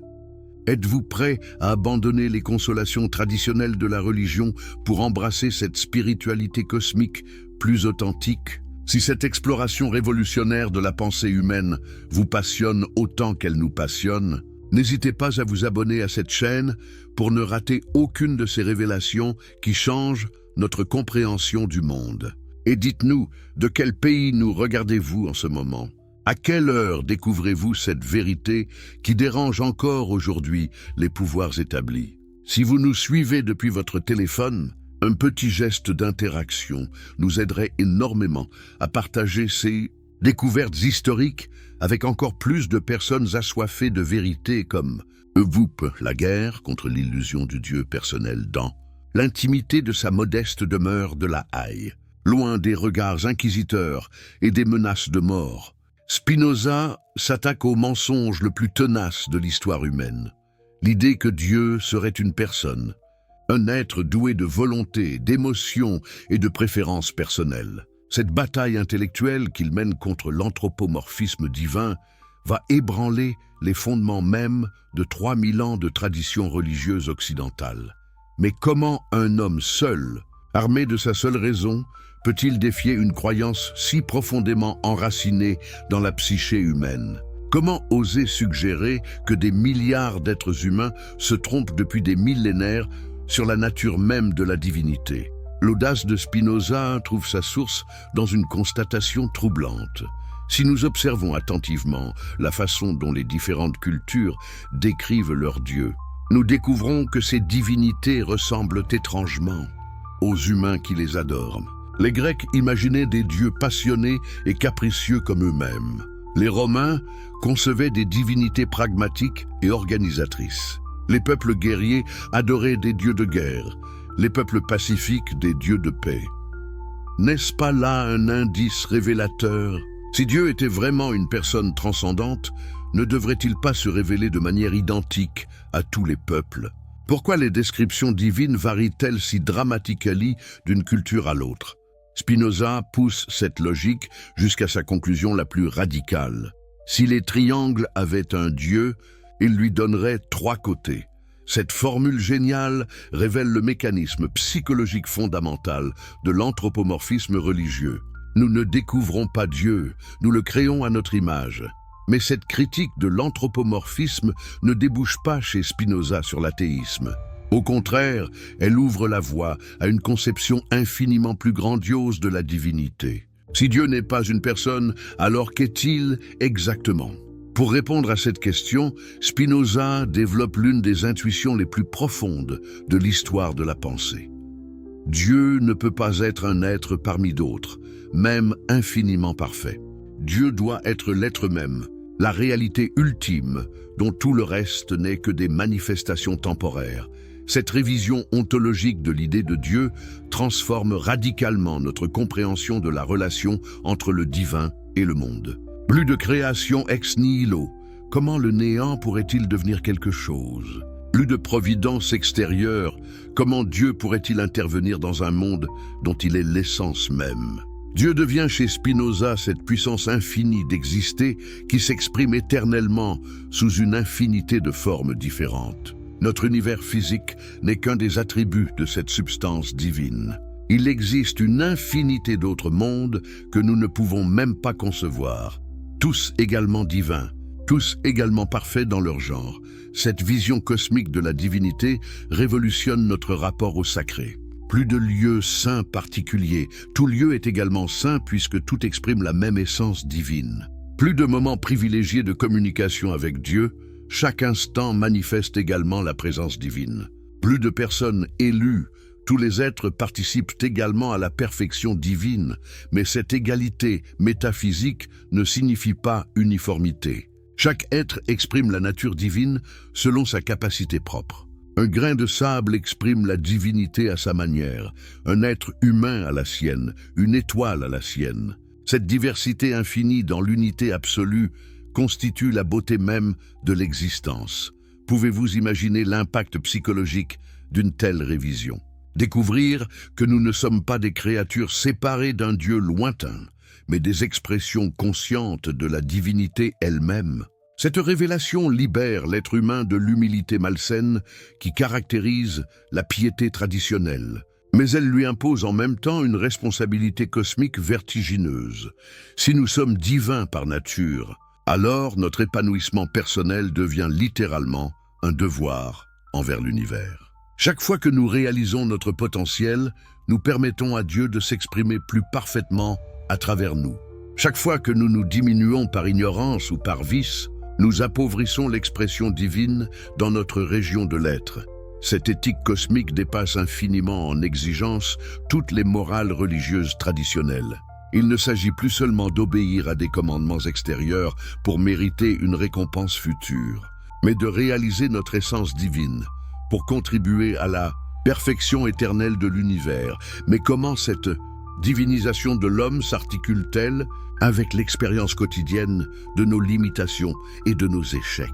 Êtes-vous prêt à abandonner les consolations traditionnelles de la religion pour embrasser cette spiritualité cosmique plus authentique? Si cette exploration révolutionnaire de la pensée humaine vous passionne autant qu'elle nous passionne, n'hésitez pas à vous abonner à cette chaîne pour ne rater aucune de ces révélations qui changent notre compréhension du monde. Et dites-nous, de quel pays nous regardez-vous en ce moment? À quelle heure découvrez-vous cette vérité qui dérange encore aujourd'hui les pouvoirs établis? Si vous nous suivez depuis votre téléphone, un petit geste d'interaction nous aiderait énormément à partager ces Découvertes historiques avec encore plus de personnes assoiffées de vérité comme Whoop, la guerre contre l'illusion du Dieu personnel dans l'intimité de sa modeste demeure de la Haye, loin des regards inquisiteurs et des menaces de mort. Spinoza s'attaque au mensonge le plus tenace de l'histoire humaine. L'idée que Dieu serait une personne, un être doué de volonté, d'émotions et de préférences personnelles. Cette bataille intellectuelle qu'il mène contre l'anthropomorphisme divin va ébranler les fondements mêmes de 3000 ans de tradition religieuse occidentale. Mais comment un homme seul, armé de sa seule raison, peut-il défier une croyance si profondément enracinée dans la psyché humaine? Comment oser suggérer que des milliards d'êtres humains se trompent depuis des millénaires sur la nature même de la divinité? L'audace de Spinoza trouve sa source dans une constatation troublante. Si nous observons attentivement la façon dont les différentes cultures décrivent leurs dieux, nous découvrons que ces divinités ressemblent étrangement aux humains qui les adorent. Les Grecs imaginaient des dieux passionnés et capricieux comme eux-mêmes. Les Romains concevaient des divinités pragmatiques et organisatrices. Les peuples guerriers adoraient des dieux de guerre, les peuples pacifiques des dieux de paix. N'est-ce pas là un indice révélateur? Si Dieu était vraiment une personne transcendante, ne devrait-il pas se révéler de manière identique à tous les peuples? Pourquoi les descriptions divines varient-elles si dramatiquement d'une culture à l'autre? Spinoza pousse cette logique jusqu'à sa conclusion la plus radicale. Si les triangles avaient un dieu, il lui donnerait 3 côtés. Cette formule géniale révèle le mécanisme psychologique fondamental de l'anthropomorphisme religieux. Nous ne découvrons pas Dieu, nous le créons à notre image. Mais cette critique de l'anthropomorphisme ne débouche pas chez Spinoza sur l'athéisme. Au contraire, elle ouvre la voie à une conception infiniment plus grandiose de la divinité. Si Dieu n'est pas une personne, alors qu'est-il exactement? Pour répondre à cette question, Spinoza développe l'une des intuitions les plus profondes de l'histoire de la pensée. Dieu ne peut pas être un être parmi d'autres, même infiniment parfait. Dieu doit être l'être même, la réalité ultime, dont tout le reste n'est que des manifestations temporaires. Cette révision ontologique de l'idée de Dieu transforme radicalement notre compréhension de la relation entre le divin et le monde. Plus de création ex nihilo. Comment le néant pourrait-il devenir quelque chose? Plus de providence extérieure. Comment Dieu pourrait-il intervenir dans un monde dont il est l'essence même? Dieu devient chez Spinoza cette puissance infinie d'exister qui s'exprime éternellement sous une infinité de formes différentes. Notre univers physique n'est qu'un des attributs de cette substance divine. Il existe une infinité d'autres mondes que nous ne pouvons même pas concevoir. Tous également divins, tous également parfaits dans leur genre. Cette vision cosmique de la divinité révolutionne notre rapport au sacré. Plus de lieux saints particuliers, tout lieu est également saint puisque tout exprime la même essence divine. Plus de moments privilégiés de communication avec Dieu, chaque instant manifeste également la présence divine. Plus de personnes élues, tous les êtres participent également à la perfection divine, mais cette égalité métaphysique ne signifie pas uniformité. Chaque être exprime la nature divine selon sa capacité propre. Un grain de sable exprime la divinité à sa manière, un être humain à la sienne, une étoile à la sienne. Cette diversité infinie dans l'unité absolue constitue la beauté même de l'existence. Pouvez-vous imaginer l'impact psychologique d'une telle révision? Découvrir que nous ne sommes pas des créatures séparées d'un Dieu lointain, mais des expressions conscientes de la divinité elle-même. Cette révélation libère l'être humain de l'humilité malsaine qui caractérise la piété traditionnelle. Mais elle lui impose en même temps une responsabilité cosmique vertigineuse. Si nous sommes divins par nature, alors notre épanouissement personnel devient littéralement un devoir envers l'univers. Chaque fois que nous réalisons notre potentiel, nous permettons à Dieu de s'exprimer plus parfaitement à travers nous. Chaque fois que nous nous diminuons par ignorance ou par vice, nous appauvrissons l'expression divine dans notre région de l'être. Cette éthique cosmique dépasse infiniment en exigence toutes les morales religieuses traditionnelles. Il ne s'agit plus seulement d'obéir à des commandements extérieurs pour mériter une récompense future, mais de réaliser notre essence divine pour contribuer à la perfection éternelle de l'univers. Mais comment cette divinisation de l'homme s'articule-t-elle avec l'expérience quotidienne de nos limitations et de nos échecs?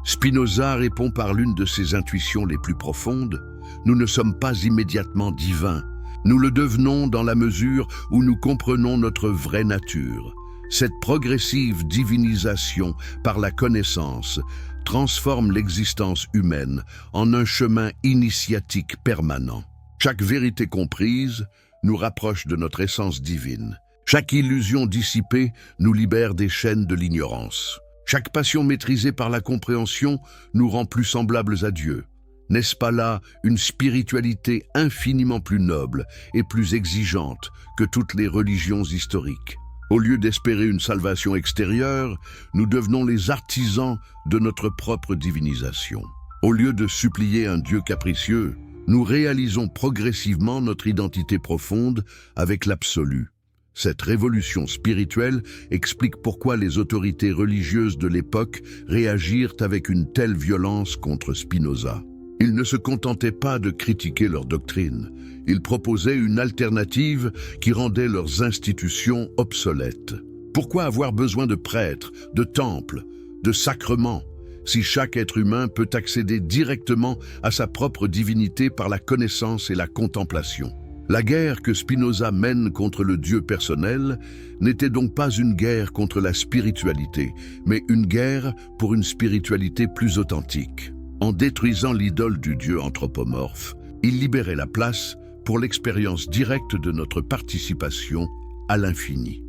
Spinoza répond par l'une de ses intuitions les plus profondes: nous ne sommes pas immédiatement divins. Nous le devenons dans la mesure où nous comprenons notre vraie nature. Cette progressive divinisation par la connaissance transforme l'existence humaine en un chemin initiatique permanent. Chaque vérité comprise nous rapproche de notre essence divine. Chaque illusion dissipée nous libère des chaînes de l'ignorance. Chaque passion maîtrisée par la compréhension nous rend plus semblables à Dieu. N'est-ce pas là une spiritualité infiniment plus noble et plus exigeante que toutes les religions historiques? Au lieu d'espérer une salvation extérieure, nous devenons les artisans de notre propre divinisation. Au lieu de supplier un Dieu capricieux, nous réalisons progressivement notre identité profonde avec l'absolu. Cette révolution spirituelle explique pourquoi les autorités religieuses de l'époque réagirent avec une telle violence contre Spinoza. Ils ne se contentaient pas de critiquer leur doctrine, ils proposaient une alternative qui rendait leurs institutions obsolètes. Pourquoi avoir besoin de prêtres, de temples, de sacrements, si chaque être humain peut accéder directement à sa propre divinité par la connaissance et la contemplation? La guerre que Spinoza mène contre le Dieu personnel n'était donc pas une guerre contre la spiritualité, mais une guerre pour une spiritualité plus authentique. En détruisant l'idole du Dieu anthropomorphe, il libérait la place pour l'expérience directe de notre participation à l'infini.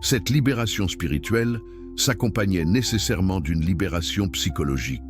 Cette libération spirituelle s'accompagnait nécessairement d'une libération psychologique.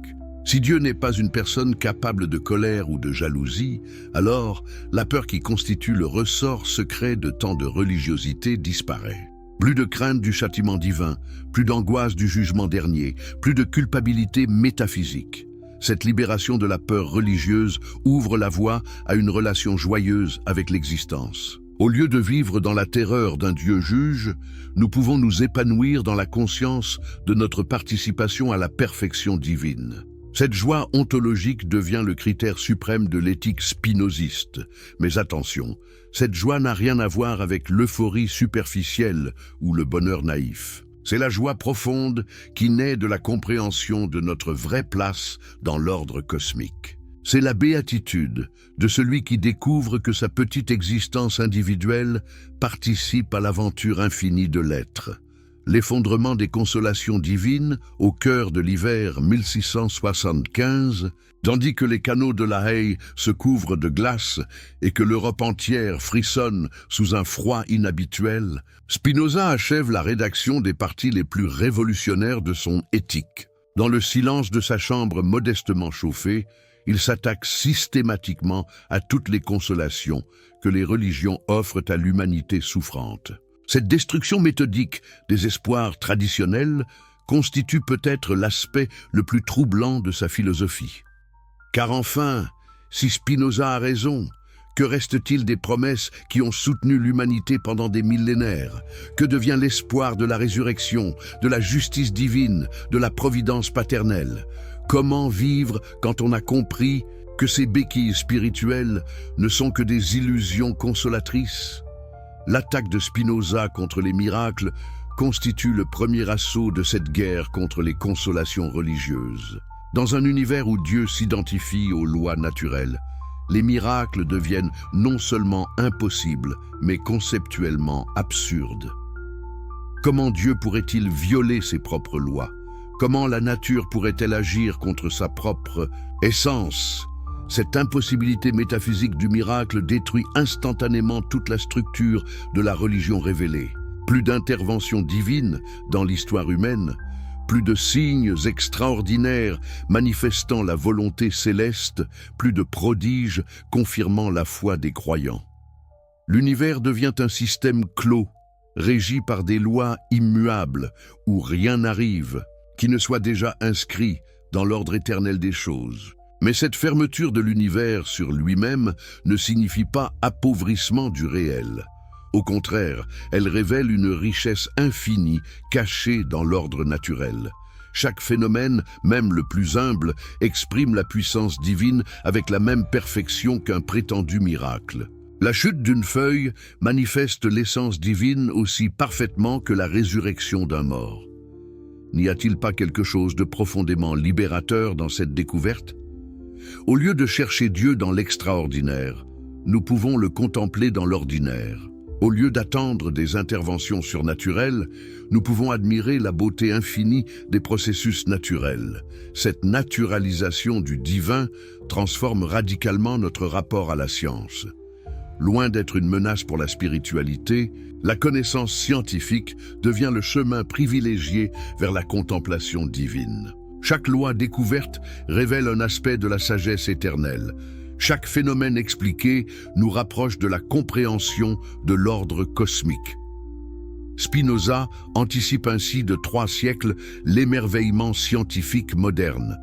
Si Dieu n'est pas une personne capable de colère ou de jalousie, alors la peur qui constitue le ressort secret de tant de religiosité disparaît. Plus de crainte du châtiment divin, plus d'angoisse du jugement dernier, plus de culpabilité métaphysique. Cette libération de la peur religieuse ouvre la voie à une relation joyeuse avec l'existence. Au lieu de vivre dans la terreur d'un Dieu juge, nous pouvons nous épanouir dans la conscience de notre participation à la perfection divine. Cette joie ontologique devient le critère suprême de l'éthique spinoziste. Mais attention, cette joie n'a rien à voir avec l'euphorie superficielle ou le bonheur naïf. C'est la joie profonde qui naît de la compréhension de notre vraie place dans l'ordre cosmique. C'est la béatitude de celui qui découvre que sa petite existence individuelle participe à l'aventure infinie de l'être. L'effondrement des consolations divines au cœur de l'hiver 1675, tandis que les canaux de la Haye se couvrent de glace et que l'Europe entière frissonne sous un froid inhabituel, Spinoza achève la rédaction des parties les plus révolutionnaires de son Éthique. Dans le silence de sa chambre modestement chauffée, il s'attaque systématiquement à toutes les consolations que les religions offrent à l'humanité souffrante. Cette destruction méthodique des espoirs traditionnels constitue peut-être l'aspect le plus troublant de sa philosophie. Car enfin, si Spinoza a raison, que reste-t-il des promesses qui ont soutenu l'humanité pendant des millénaires? Que devient l'espoir de la résurrection, de la justice divine, de la providence paternelle? Comment vivre quand on a compris que ces béquilles spirituelles ne sont que des illusions consolatrices? L'attaque de Spinoza contre les miracles constitue le premier assaut de cette guerre contre les consolations religieuses. Dans un univers où Dieu s'identifie aux lois naturelles, les miracles deviennent non seulement impossibles, mais conceptuellement absurdes. Comment Dieu pourrait-il violer ses propres lois? Comment la nature pourrait-elle agir contre sa propre essence? Cette impossibilité métaphysique du miracle détruit instantanément toute la structure de la religion révélée. Plus d'intervention divine dans l'histoire humaine, plus de signes extraordinaires manifestant la volonté céleste, plus de prodiges confirmant la foi des croyants. L'univers devient un système clos, régi par des lois immuables, où rien n'arrive, qui ne soit déjà inscrit dans l'ordre éternel des choses. Mais cette fermeture de l'univers sur lui-même ne signifie pas appauvrissement du réel. Au contraire, elle révèle une richesse infinie cachée dans l'ordre naturel. Chaque phénomène, même le plus humble, exprime la puissance divine avec la même perfection qu'un prétendu miracle. La chute d'une feuille manifeste l'essence divine aussi parfaitement que la résurrection d'un mort. N'y a-t-il pas quelque chose de profondément libérateur dans cette découverte? Au lieu de chercher Dieu dans l'extraordinaire, nous pouvons le contempler dans l'ordinaire. Au lieu d'attendre des interventions surnaturelles, nous pouvons admirer la beauté infinie des processus naturels. Cette naturalisation du divin transforme radicalement notre rapport à la science. Loin d'être une menace pour la spiritualité, la connaissance scientifique devient le chemin privilégié vers la contemplation divine. Chaque loi découverte révèle un aspect de la sagesse éternelle. Chaque phénomène expliqué nous rapproche de la compréhension de l'ordre cosmique. Spinoza anticipe ainsi de 3 siècles l'émerveillement scientifique moderne.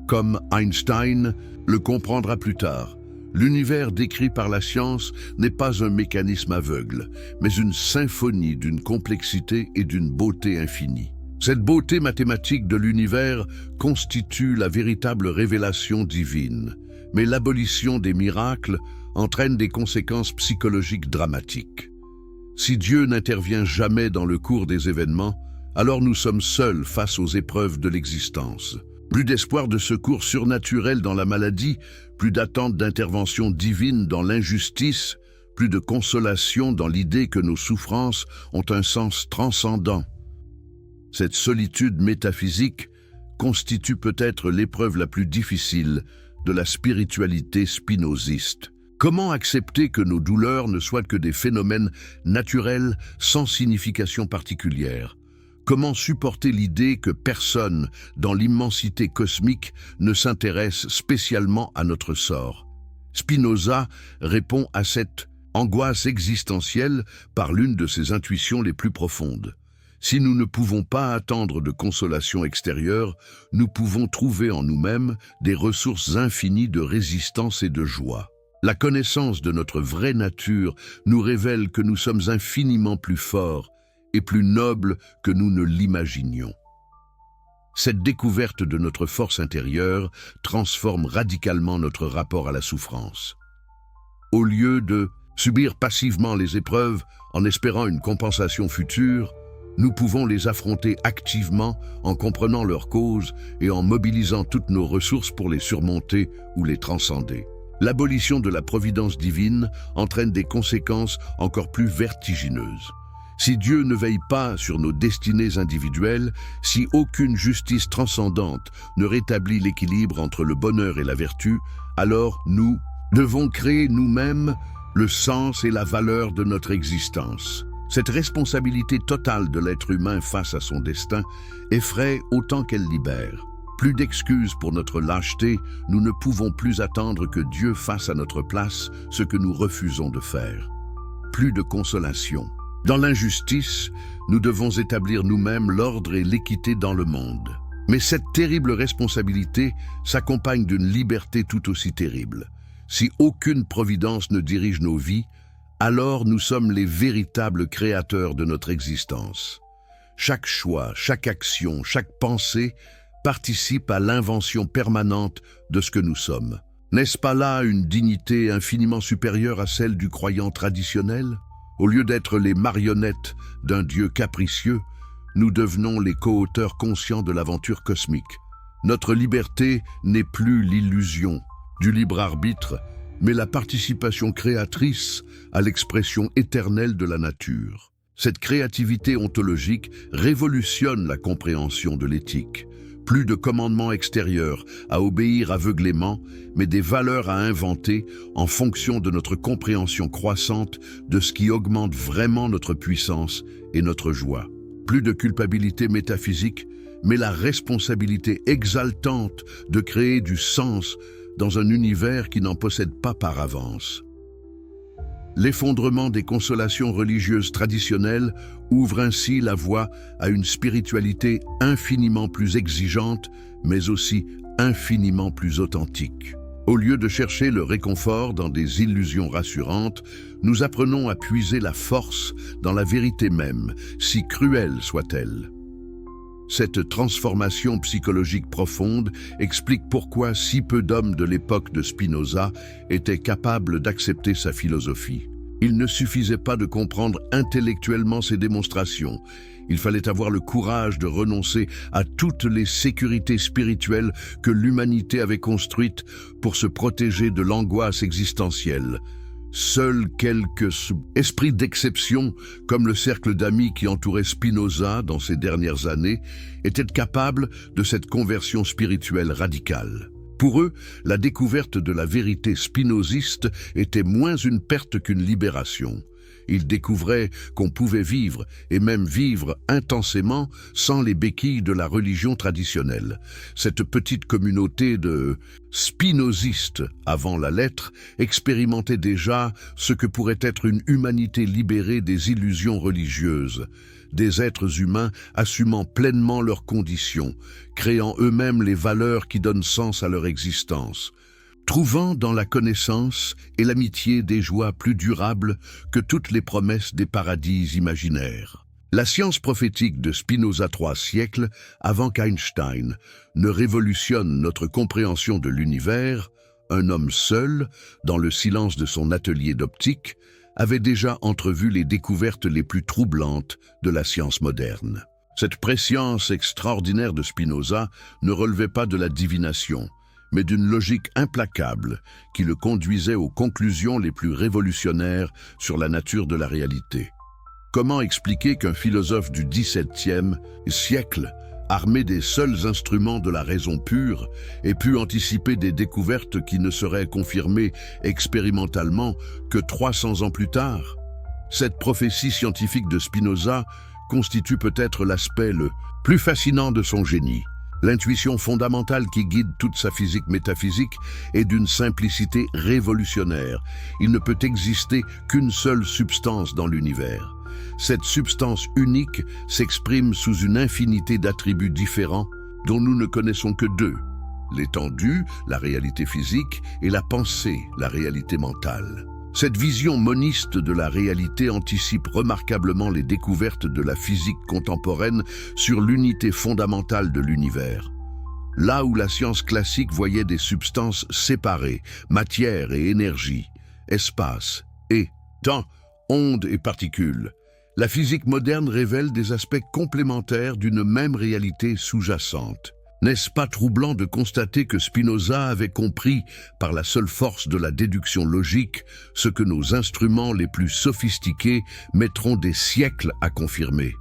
Comme Einstein le comprendra plus tard, l'univers décrit par la science n'est pas un mécanisme aveugle, mais une symphonie d'une complexité et d'une beauté infinie. Cette beauté mathématique de l'univers constitue la véritable révélation divine. Mais l'abolition des miracles entraîne des conséquences psychologiques dramatiques. Si Dieu n'intervient jamais dans le cours des événements, alors nous sommes seuls face aux épreuves de l'existence. Plus d'espoir de secours surnaturel dans la maladie, plus d'attente d'intervention divine dans l'injustice, plus de consolation dans l'idée que nos souffrances ont un sens transcendant. Cette solitude métaphysique constitue peut-être l'épreuve la plus difficile de la spiritualité spinoziste. Comment accepter que nos douleurs ne soient que des phénomènes naturels sans signification particulière? Comment supporter l'idée que personne, dans l'immensité cosmique, ne s'intéresse spécialement à notre sort? Spinoza répond à cette angoisse existentielle par l'une de ses intuitions les plus profondes. Si nous ne pouvons pas attendre de consolation extérieure, nous pouvons trouver en nous-mêmes des ressources infinies de résistance et de joie. La connaissance de notre vraie nature nous révèle que nous sommes infiniment plus forts et plus nobles que nous ne l'imaginions. Cette découverte de notre force intérieure transforme radicalement notre rapport à la souffrance. Au lieu de subir passivement les épreuves en espérant une compensation future, nous pouvons les affronter activement en comprenant leurs causes et en mobilisant toutes nos ressources pour les surmonter ou les transcender. L'abolition de la providence divine entraîne des conséquences encore plus vertigineuses. Si Dieu ne veille pas sur nos destinées individuelles, si aucune justice transcendante ne rétablit l'équilibre entre le bonheur et la vertu, alors nous devons créer nous-mêmes le sens et la valeur de notre existence. Cette responsabilité totale de l'être humain face à son destin effraie autant qu'elle libère. Plus d'excuses pour notre lâcheté, nous ne pouvons plus attendre que Dieu fasse à notre place ce que nous refusons de faire. Plus de consolation. Dans l'injustice, nous devons établir nous-mêmes l'ordre et l'équité dans le monde. Mais cette terrible responsabilité s'accompagne d'une liberté tout aussi terrible. Si aucune providence ne dirige nos vies, alors nous sommes les véritables créateurs de notre existence. Chaque choix, chaque action, chaque pensée participe à l'invention permanente de ce que nous sommes. N'est-ce pas là une dignité infiniment supérieure à celle du croyant traditionnel? Au lieu d'être les marionnettes d'un Dieu capricieux, nous devenons les co-auteurs conscients de l'aventure cosmique. Notre liberté n'est plus l'illusion du libre arbitre, mais la participation créatrice à l'expression éternelle de la nature. Cette créativité ontologique révolutionne la compréhension de l'éthique. Plus de commandements extérieurs à obéir aveuglément, mais des valeurs à inventer en fonction de notre compréhension croissante de ce qui augmente vraiment notre puissance et notre joie. Plus de culpabilité métaphysique, mais la responsabilité exaltante de créer du sens dans un univers qui n'en possède pas par avance. L'effondrement des consolations religieuses traditionnelles ouvre ainsi la voie à une spiritualité infiniment plus exigeante, mais aussi infiniment plus authentique. Au lieu de chercher le réconfort dans des illusions rassurantes, nous apprenons à puiser la force dans la vérité même, si cruelle soit-elle. Cette transformation psychologique profonde explique pourquoi si peu d'hommes de l'époque de Spinoza étaient capables d'accepter sa philosophie. Il ne suffisait pas de comprendre intellectuellement ses démonstrations. Il fallait avoir le courage de renoncer à toutes les sécurités spirituelles que l'humanité avait construites pour se protéger de l'angoisse existentielle. Seuls quelques esprits d'exception, comme le cercle d'amis qui entourait Spinoza dans ses dernières années, étaient capables de cette conversion spirituelle radicale. Pour eux, la découverte de la vérité spinoziste était moins une perte qu'une libération. Ils découvraient qu'on pouvait vivre, et même vivre intensément, sans les béquilles de la religion traditionnelle. Cette petite communauté de spinozistes, avant la lettre, expérimentait déjà ce que pourrait être une humanité libérée des illusions religieuses, des êtres humains assumant pleinement leurs conditions, créant eux-mêmes les valeurs qui donnent sens à leur existence, trouvant dans la connaissance et l'amitié des joies plus durables que toutes les promesses des paradis imaginaires. La science prophétique de Spinoza 3 siècles avant qu'Einstein ne révolutionne notre compréhension de l'univers, un homme seul, dans le silence de son atelier d'optique, avait déjà entrevu les découvertes les plus troublantes de la science moderne. Cette prescience extraordinaire de Spinoza ne relevait pas de la divination, mais d'une logique implacable qui le conduisait aux conclusions les plus révolutionnaires sur la nature de la réalité. Comment expliquer qu'un philosophe du XVIIe siècle, armé des seuls instruments de la raison pure, ait pu anticiper des découvertes qui ne seraient confirmées expérimentalement que 300 ans plus tard? Cette prophétie scientifique de Spinoza constitue peut-être l'aspect le plus fascinant de son génie. L'intuition fondamentale qui guide toute sa physique métaphysique est d'une simplicité révolutionnaire. Il ne peut exister qu'une seule substance dans l'univers. Cette substance unique s'exprime sous une infinité d'attributs différents dont nous ne connaissons que deux: l'étendue, la réalité physique, et la pensée, la réalité mentale. Cette vision moniste de la réalité anticipe remarquablement les découvertes de la physique contemporaine sur l'unité fondamentale de l'univers. Là où la science classique voyait des substances séparées, matière et énergie, espace et temps, ondes et particules, la physique moderne révèle des aspects complémentaires d'une même réalité sous-jacente. N'est-ce pas troublant de constater que Spinoza avait compris, par la seule force de la déduction logique, ce que nos instruments les plus sophistiqués mettront des siècles à confirmer?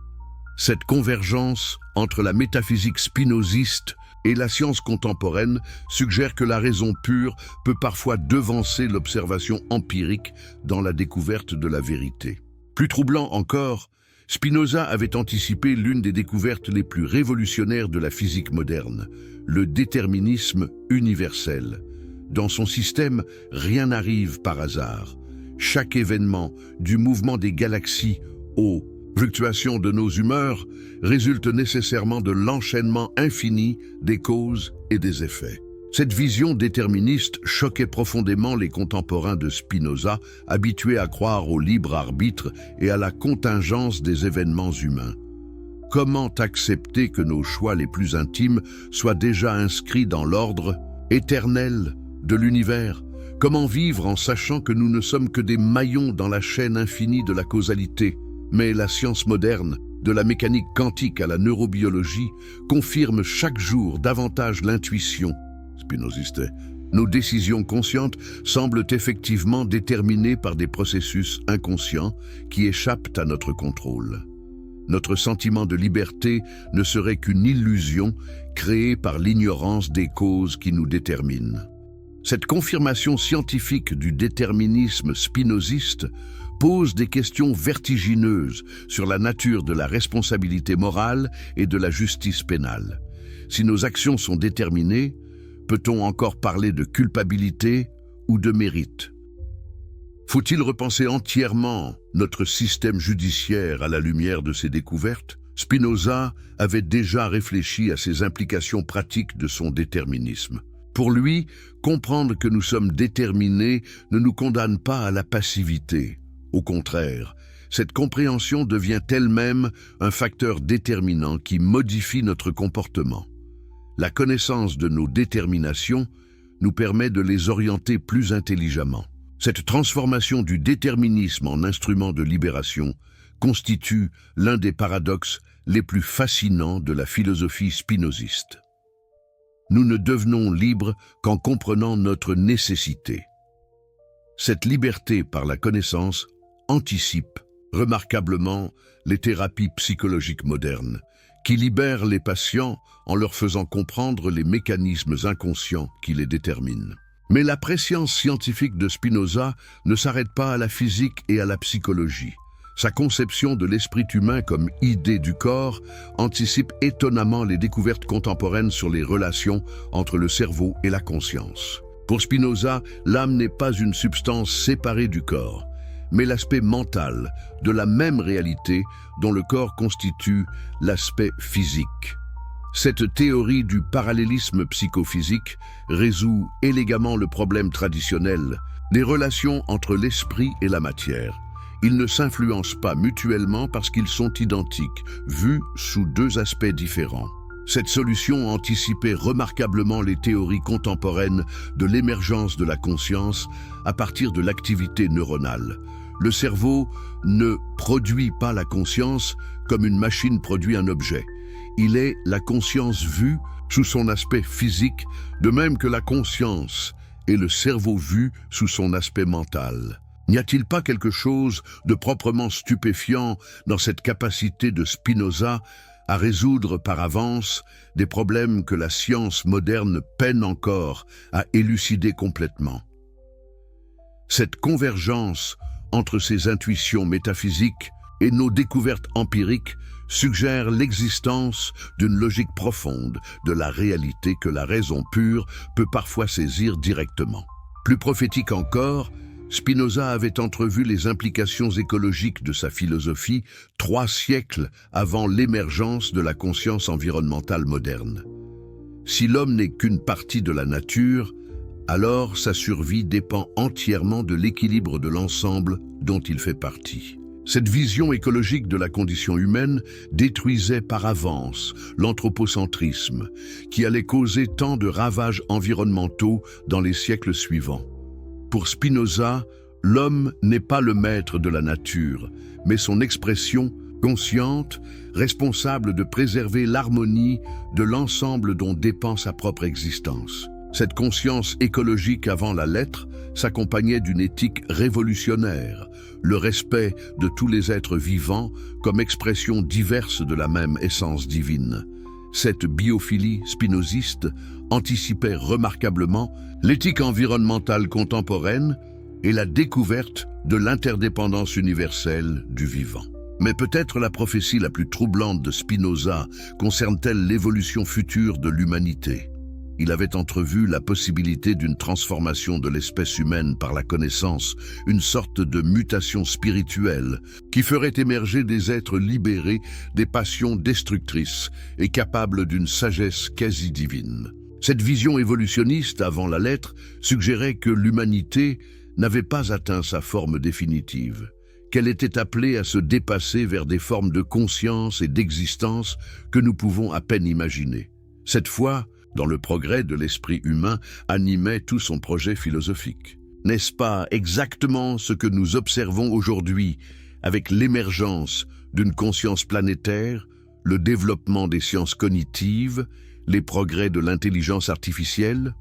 Cette convergence entre la métaphysique spinoziste et la science contemporaine suggère que la raison pure peut parfois devancer l'observation empirique dans la découverte de la vérité. Plus troublant encore, Spinoza avait anticipé l'une des découvertes les plus révolutionnaires de la physique moderne, le déterminisme universel. Dans son système, rien n'arrive par hasard. Chaque événement, du mouvement des galaxies aux fluctuations de nos humeurs, résulte nécessairement de l'enchaînement infini des causes et des effets. Cette vision déterministe choquait profondément les contemporains de Spinoza, habitués à croire au libre arbitre et à la contingence des événements humains. Comment accepter que nos choix les plus intimes soient déjà inscrits dans l'ordre éternel de l'univers? Comment vivre en sachant que nous ne sommes que des maillons dans la chaîne infinie de la causalité? Mais la science moderne, de la mécanique quantique à la neurobiologie, confirme chaque jour davantage l'intuition spinoziste. Nos décisions conscientes semblent effectivement déterminées par des processus inconscients qui échappent à notre contrôle. Notre sentiment de liberté ne serait qu'une illusion créée par l'ignorance des causes qui nous déterminent. Cette confirmation scientifique du déterminisme spinoziste pose des questions vertigineuses sur la nature de la responsabilité morale et de la justice pénale. Si nos actions sont déterminées, peut-on encore parler de culpabilité ou de mérite? Faut-il repenser entièrement notre système judiciaire à la lumière de ces découvertes? Spinoza avait déjà réfléchi à ces implications pratiques de son déterminisme. Pour lui, comprendre que nous sommes déterminés ne nous condamne pas à la passivité. Au contraire, cette compréhension devient elle-même un facteur déterminant qui modifie notre comportement. La connaissance de nos déterminations nous permet de les orienter plus intelligemment. Cette transformation du déterminisme en instrument de libération constitue l'un des paradoxes les plus fascinants de la philosophie spinoziste. Nous ne devenons libres qu'en comprenant notre nécessité. Cette liberté par la connaissance anticipe remarquablement les thérapies psychologiques modernes, qui libèrent les patients en leur faisant comprendre les mécanismes inconscients qui les déterminent. Mais la préscience scientifique de Spinoza ne s'arrête pas à la physique et à la psychologie. Sa conception de l'esprit humain comme idée du corps anticipe étonnamment les découvertes contemporaines sur les relations entre le cerveau et la conscience. Pour Spinoza, l'âme n'est pas une substance séparée du corps, mais l'aspect mental de la même réalité dont le corps constitue l'aspect physique. Cette théorie du parallélisme psychophysique résout élégamment le problème traditionnel des relations entre l'esprit et la matière. Ils ne s'influencent pas mutuellement parce qu'ils sont identiques, vus sous deux aspects différents. Cette solution anticipait remarquablement les théories contemporaines de l'émergence de la conscience à partir de l'activité neuronale. Le cerveau ne produit pas la conscience comme une machine produit un objet. Il est la conscience vue sous son aspect physique, de même que la conscience est le cerveau vu sous son aspect mental. N'y a-t-il pas quelque chose de proprement stupéfiant dans cette capacité de Spinoza à résoudre par avance des problèmes que la science moderne peine encore à élucider complètement? Cette convergence entre ses intuitions métaphysiques et nos découvertes empiriques suggère l'existence d'une logique profonde de la réalité que la raison pure peut parfois saisir directement. Plus prophétique encore, Spinoza avait entrevu les implications écologiques de sa philosophie 3 siècles avant l'émergence de la conscience environnementale moderne. Si l'homme n'est qu'une partie de la nature, alors sa survie dépend entièrement de l'équilibre de l'ensemble dont il fait partie. Cette vision écologique de la condition humaine détruisait par avance l'anthropocentrisme, qui allait causer tant de ravages environnementaux dans les siècles suivants. Pour Spinoza, l'homme n'est pas le maître de la nature, mais son expression consciente, responsable de préserver l'harmonie de l'ensemble dont dépend sa propre existence. Cette conscience écologique avant la lettre s'accompagnait d'une éthique révolutionnaire, le respect de tous les êtres vivants comme expression diverse de la même essence divine. Cette biophilie spinoziste anticipait remarquablement l'éthique environnementale contemporaine et la découverte de l'interdépendance universelle du vivant. Mais peut-être la prophétie la plus troublante de Spinoza concerne-t-elle l'évolution future de l'humanité. Il avait entrevu la possibilité d'une transformation de l'espèce humaine par la connaissance, une sorte de mutation spirituelle qui ferait émerger des êtres libérés des passions destructrices et capables d'une sagesse quasi divine. Cette vision évolutionniste avant la lettre suggérait que l'humanité n'avait pas atteint sa forme définitive, qu'elle était appelée à se dépasser vers des formes de conscience et d'existence que nous pouvons à peine imaginer. Cette foi, dans le progrès de l'esprit humain, animait tout son projet philosophique. N'est-ce pas exactement ce que nous observons aujourd'hui avec l'émergence d'une conscience planétaire, le développement des sciences cognitives, les progrès de l'intelligence artificielle?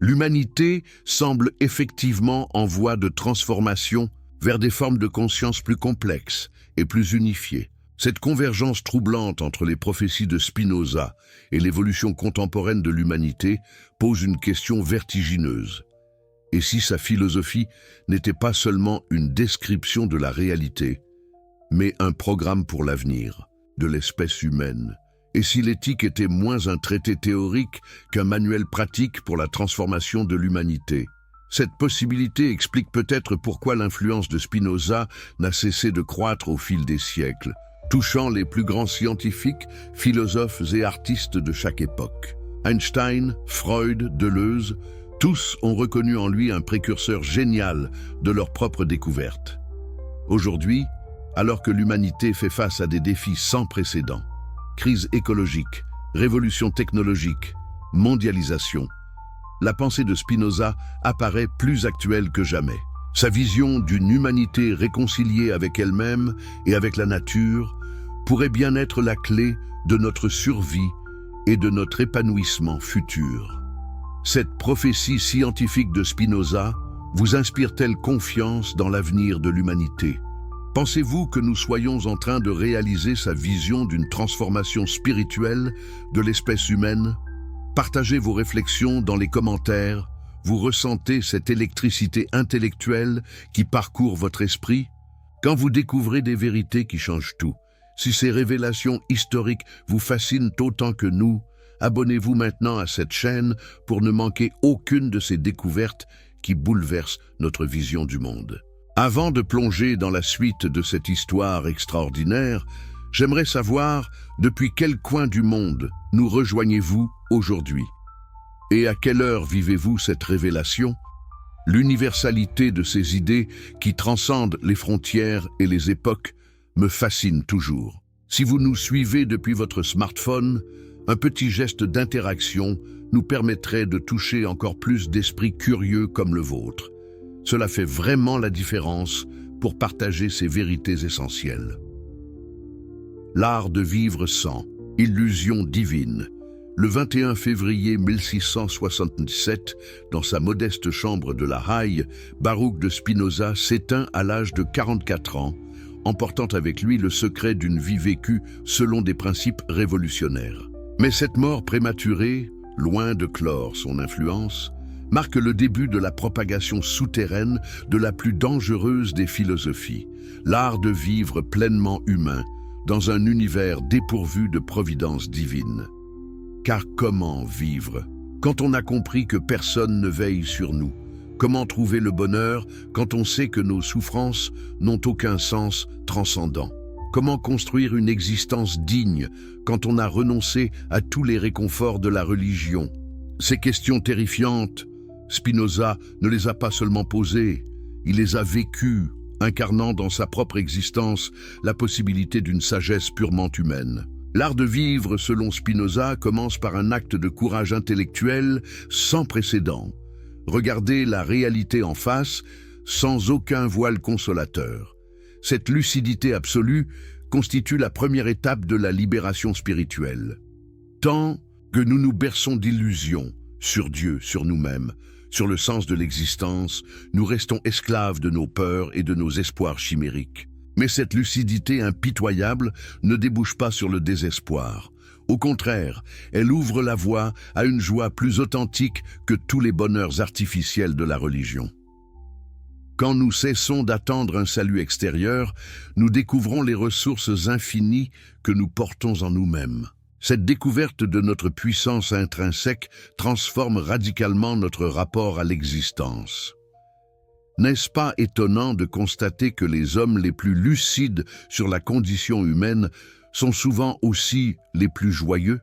L'humanité semble effectivement en voie de transformation vers des formes de conscience plus complexes et plus unifiées. Cette convergence troublante entre les prophéties de Spinoza et l'évolution contemporaine de l'humanité pose une question vertigineuse. Et si sa philosophie n'était pas seulement une description de la réalité, mais un programme pour l'avenir de l'espèce humaine? Et si l'éthique était moins un traité théorique qu'un manuel pratique pour la transformation de l'humanité? Cette possibilité explique peut-être pourquoi l'influence de Spinoza n'a cessé de croître au fil des siècles, touchant les plus grands scientifiques, philosophes et artistes de chaque époque. Einstein, Freud, Deleuze, tous ont reconnu en lui un précurseur génial de leur propre découverte. Aujourd'hui, alors que l'humanité fait face à des défis sans précédent, crise écologique, révolution technologique, mondialisation, la pensée de Spinoza apparaît plus actuelle que jamais. Sa vision d'une humanité réconciliée avec elle-même et avec la nature pourrait bien être la clé de notre survie et de notre épanouissement futur. Cette prophétie scientifique de Spinoza vous inspire-t-elle confiance dans l'avenir de l'humanité? Pensez-vous que nous soyons en train de réaliser sa vision d'une transformation spirituelle de l'espèce humaine? Partagez vos réflexions dans les commentaires. Vous ressentez cette électricité intellectuelle qui parcourt votre esprit? Quand vous découvrez des vérités qui changent tout, si ces révélations historiques vous fascinent autant que nous, abonnez-vous maintenant à cette chaîne pour ne manquer aucune de ces découvertes qui bouleversent notre vision du monde. Avant de plonger dans la suite de cette histoire extraordinaire, j'aimerais savoir depuis quel coin du monde nous rejoignez-vous aujourd'hui? Et à quelle heure vivez-vous cette révélation? L'universalité de ces idées qui transcendent les frontières et les époques me fascine toujours. Si vous nous suivez depuis votre smartphone, un petit geste d'interaction nous permettrait de toucher encore plus d'esprits curieux comme le vôtre. Cela fait vraiment la différence pour partager ces vérités essentielles. L'art de vivre sans, illusion divine. Le 21 février 1677, dans sa modeste chambre de La Haye, Baruch de Spinoza s'éteint à l'âge de 44 ans, emportant avec lui le secret d'une vie vécue selon des principes révolutionnaires. Mais cette mort prématurée, loin de clore son influence, marque le début de la propagation souterraine de la plus dangereuse des philosophies, l'art de vivre pleinement humain dans un univers dépourvu de providence divine. Car comment vivre quand on a compris que personne ne veille sur nous? Comment trouver le bonheur quand on sait que nos souffrances n'ont aucun sens transcendant? Comment construire une existence digne quand on a renoncé à tous les réconforts de la religion? Ces questions terrifiantes, Spinoza ne les a pas seulement posées, il les a vécues, incarnant dans sa propre existence la possibilité d'une sagesse purement humaine. L'art de vivre, selon Spinoza, commence par un acte de courage intellectuel sans précédent. Regarder la réalité en face, sans aucun voile consolateur. Cette lucidité absolue constitue la première étape de la libération spirituelle. Tant que nous nous berçons d'illusions sur Dieu, sur nous-mêmes, sur le sens de l'existence, nous restons esclaves de nos peurs et de nos espoirs chimériques. Mais cette lucidité impitoyable ne débouche pas sur le désespoir. Au contraire, elle ouvre la voie à une joie plus authentique que tous les bonheurs artificiels de la religion. Quand nous cessons d'attendre un salut extérieur, nous découvrons les ressources infinies que nous portons en nous-mêmes. Cette découverte de notre puissance intrinsèque transforme radicalement notre rapport à l'existence. N'est-ce pas étonnant de constater que les hommes les plus lucides sur la condition humaine sont souvent aussi les plus joyeux?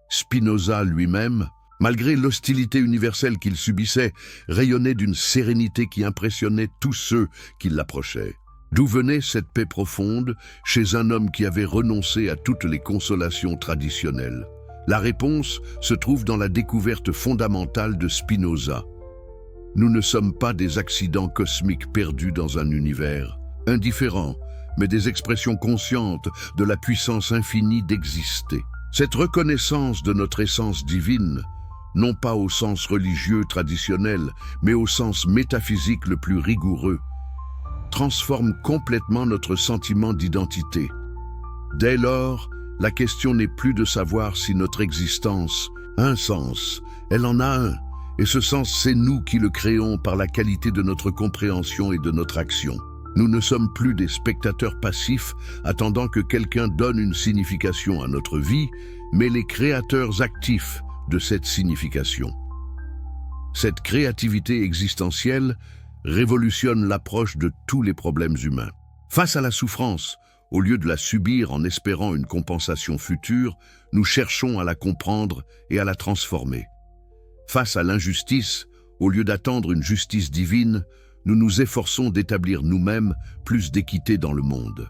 Spinoza lui-même, malgré l'hostilité universelle qu'il subissait, rayonnait d'une sérénité qui impressionnait tous ceux qui l'approchaient. D'où venait cette paix profonde chez un homme qui avait renoncé à toutes les consolations traditionnelles? La réponse se trouve dans la découverte fondamentale de Spinoza. Nous ne sommes pas des accidents cosmiques perdus dans un univers indifférent, mais des expressions conscientes de la puissance infinie d'exister. Cette reconnaissance de notre essence divine, non pas au sens religieux traditionnel, mais au sens métaphysique le plus rigoureux, transforme complètement notre sentiment d'identité. Dès lors, la question n'est plus de savoir si notre existence a un sens. Elle en a un, et ce sens, c'est nous qui le créons par la qualité de notre compréhension et de notre action. Nous ne sommes plus des spectateurs passifs attendant que quelqu'un donne une signification à notre vie, mais les créateurs actifs de cette signification. Cette créativité existentielle révolutionne l'approche de tous les problèmes humains. Face à la souffrance, au lieu de la subir en espérant une compensation future, nous cherchons à la comprendre et à la transformer. Face à l'injustice, au lieu d'attendre une justice divine, nous nous efforçons d'établir nous-mêmes plus d'équité dans le monde.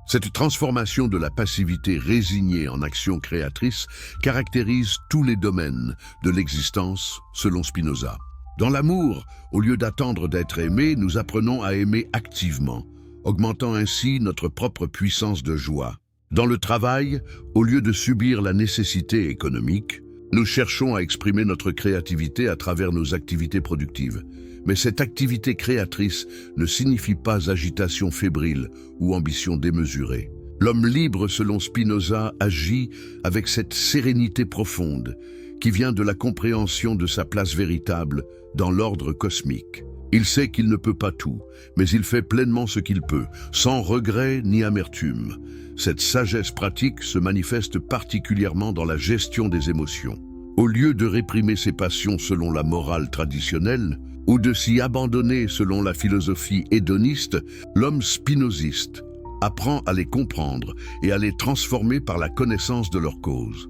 Cette transformation de la passivité résignée en action créatrice caractérise tous les domaines de l'existence, selon Spinoza. Dans l'amour, au lieu d'attendre d'être aimé, nous apprenons à aimer activement, augmentant ainsi notre propre puissance de joie. Dans le travail, au lieu de subir la nécessité économique, nous cherchons à exprimer notre créativité à travers nos activités productives. Mais cette activité créatrice ne signifie pas agitation fébrile ou ambition démesurée. L'homme libre, selon Spinoza, agit avec cette sérénité profonde qui vient de la compréhension de sa place véritable dans l'ordre cosmique. Il sait qu'il ne peut pas tout, mais il fait pleinement ce qu'il peut, sans regret ni amertume. Cette sagesse pratique se manifeste particulièrement dans la gestion des émotions. Au lieu de réprimer ses passions selon la morale traditionnelle, ou de s'y abandonner selon la philosophie hédoniste, l'homme spinoziste apprend à les comprendre et à les transformer par la connaissance de leur cause.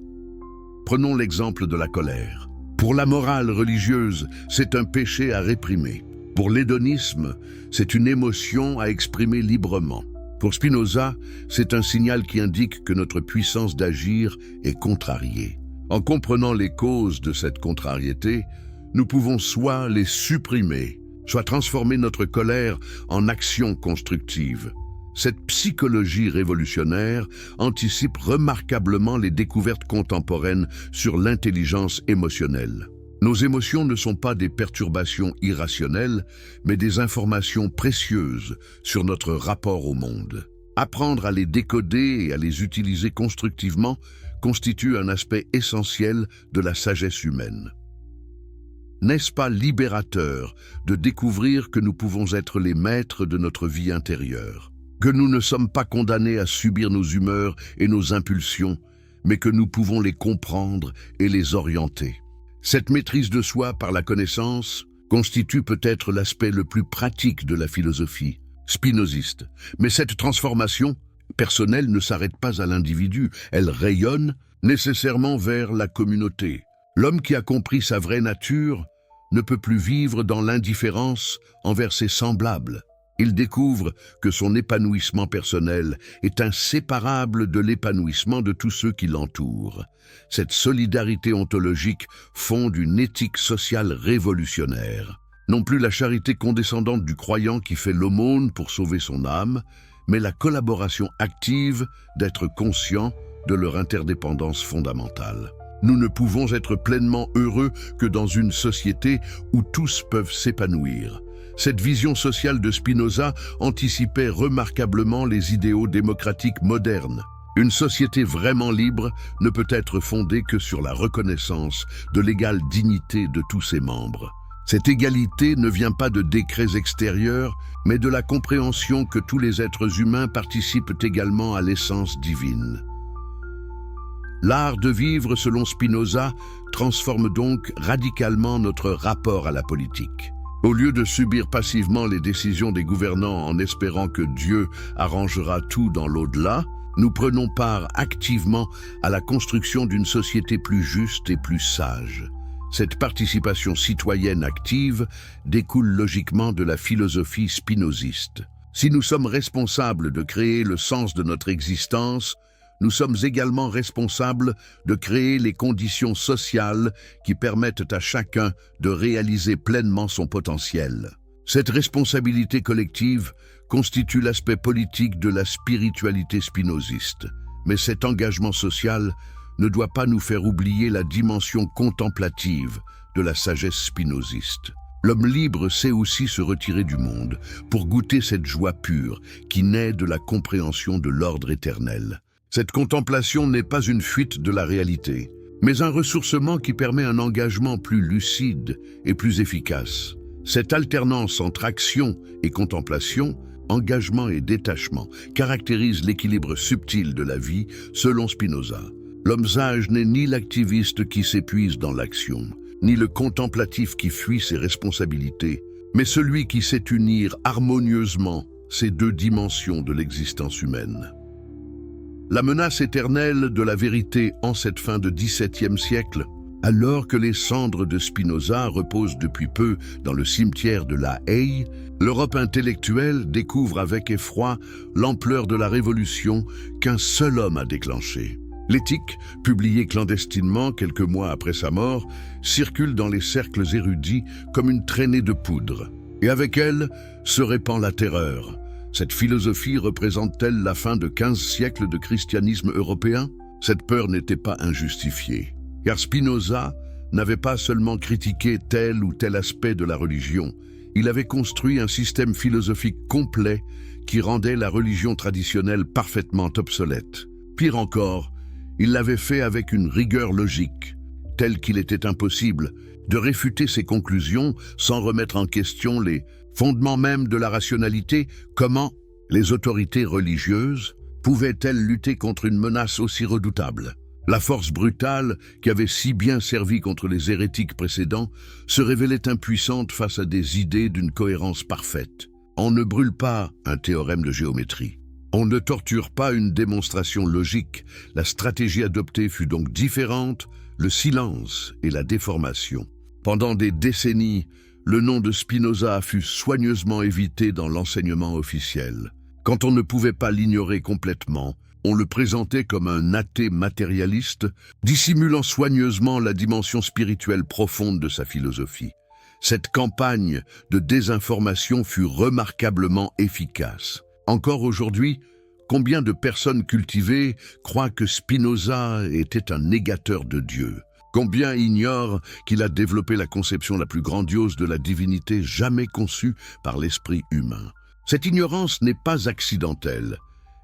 Prenons l'exemple de la colère. Pour la morale religieuse, c'est un péché à réprimer. Pour l'hédonisme, c'est une émotion à exprimer librement. Pour Spinoza, c'est un signal qui indique que notre puissance d'agir est contrariée. En comprenant les causes de cette contrariété, nous pouvons soit les supprimer, soit transformer notre colère en action constructive. Cette psychologie révolutionnaire anticipe remarquablement les découvertes contemporaines sur l'intelligence émotionnelle. Nos émotions ne sont pas des perturbations irrationnelles, mais des informations précieuses sur notre rapport au monde. Apprendre à les décoder et à les utiliser constructivement constitue un aspect essentiel de la sagesse humaine. N'est-ce pas libérateur de découvrir que nous pouvons être les maîtres de notre vie intérieure, que nous ne sommes pas condamnés à subir nos humeurs et nos impulsions, mais que nous pouvons les comprendre et les orienter? Cette maîtrise de soi par la connaissance constitue peut-être l'aspect le plus pratique de la philosophie spinoziste. Mais cette transformation personnelle ne s'arrête pas à l'individu, elle rayonne nécessairement vers la communauté. L'homme qui a compris sa vraie nature ne peut plus vivre dans l'indifférence envers ses semblables. Il découvre que son épanouissement personnel est inséparable de l'épanouissement de tous ceux qui l'entourent. Cette solidarité ontologique fonde une éthique sociale révolutionnaire. Non plus la charité condescendante du croyant qui fait l'aumône pour sauver son âme, mais la collaboration active d'être conscient de leur interdépendance fondamentale. Nous ne pouvons être pleinement heureux que dans une société où tous peuvent s'épanouir. Cette vision sociale de Spinoza anticipait remarquablement les idéaux démocratiques modernes. Une société vraiment libre ne peut être fondée que sur la reconnaissance de l'égale dignité de tous ses membres. Cette égalité ne vient pas de décrets extérieurs, mais de la compréhension que tous les êtres humains participent également à l'essence divine. L'art de vivre, selon Spinoza, transforme donc radicalement notre rapport à la politique. Au lieu de subir passivement les décisions des gouvernants en espérant que Dieu arrangera tout dans l'au-delà, nous prenons part activement à la construction d'une société plus juste et plus sage. Cette participation citoyenne active découle logiquement de la philosophie spinoziste. Si nous sommes responsables de créer le sens de notre existence, nous sommes également responsables de créer les conditions sociales qui permettent à chacun de réaliser pleinement son potentiel. Cette responsabilité collective constitue l'aspect politique de la spiritualité spinoziste. Mais cet engagement social ne doit pas nous faire oublier la dimension contemplative de la sagesse spinoziste. L'homme libre sait aussi se retirer du monde pour goûter cette joie pure qui naît de la compréhension de l'ordre éternel. Cette contemplation n'est pas une fuite de la réalité, mais un ressourcement qui permet un engagement plus lucide et plus efficace. Cette alternance entre action et contemplation, engagement et détachement, caractérise l'équilibre subtil de la vie selon Spinoza. L'homme sage n'est ni l'activiste qui s'épuise dans l'action, ni le contemplatif qui fuit ses responsabilités, mais celui qui sait unir harmonieusement ces deux dimensions de l'existence humaine. La menace éternelle de la vérité en cette fin de XVIIe siècle, alors que les cendres de Spinoza reposent depuis peu dans le cimetière de La Haye, l'Europe intellectuelle découvre avec effroi l'ampleur de la révolution qu'un seul homme a déclenchée. L'éthique, publiée clandestinement quelques mois après sa mort, circule dans les cercles érudits comme une traînée de poudre. Et avec elle se répand la terreur. Cette philosophie représente-t-elle la fin de 15 siècles de christianisme européen? Cette peur n'était pas injustifiée, car Spinoza n'avait pas seulement critiqué tel ou tel aspect de la religion, il avait construit un système philosophique complet qui rendait la religion traditionnelle parfaitement obsolète. Pire encore, il l'avait fait avec une rigueur logique, telle qu'il était impossible de réfuter ses conclusions sans remettre en question les fondements même de la rationalité. Comment les autorités religieuses pouvaient-elles lutter contre une menace aussi redoutable? La force brutale, qui avait si bien servi contre les hérétiques précédents, se révélait impuissante face à des idées d'une cohérence parfaite. On ne brûle pas un théorème de géométrie. On ne torture pas une démonstration logique. La stratégie adoptée fut donc différente, le silence et la déformation. Pendant des décennies, le nom de Spinoza fut soigneusement évité dans l'enseignement officiel. Quand on ne pouvait pas l'ignorer complètement, on le présentait comme un athée matérialiste, dissimulant soigneusement la dimension spirituelle profonde de sa philosophie. Cette campagne de désinformation fut remarquablement efficace. Encore aujourd'hui, combien de personnes cultivées croient que Spinoza était un négateur de Dieu? Combien ignorent qu'il a développé la conception la plus grandiose de la divinité jamais conçue par l'esprit humain? Cette ignorance n'est pas accidentelle.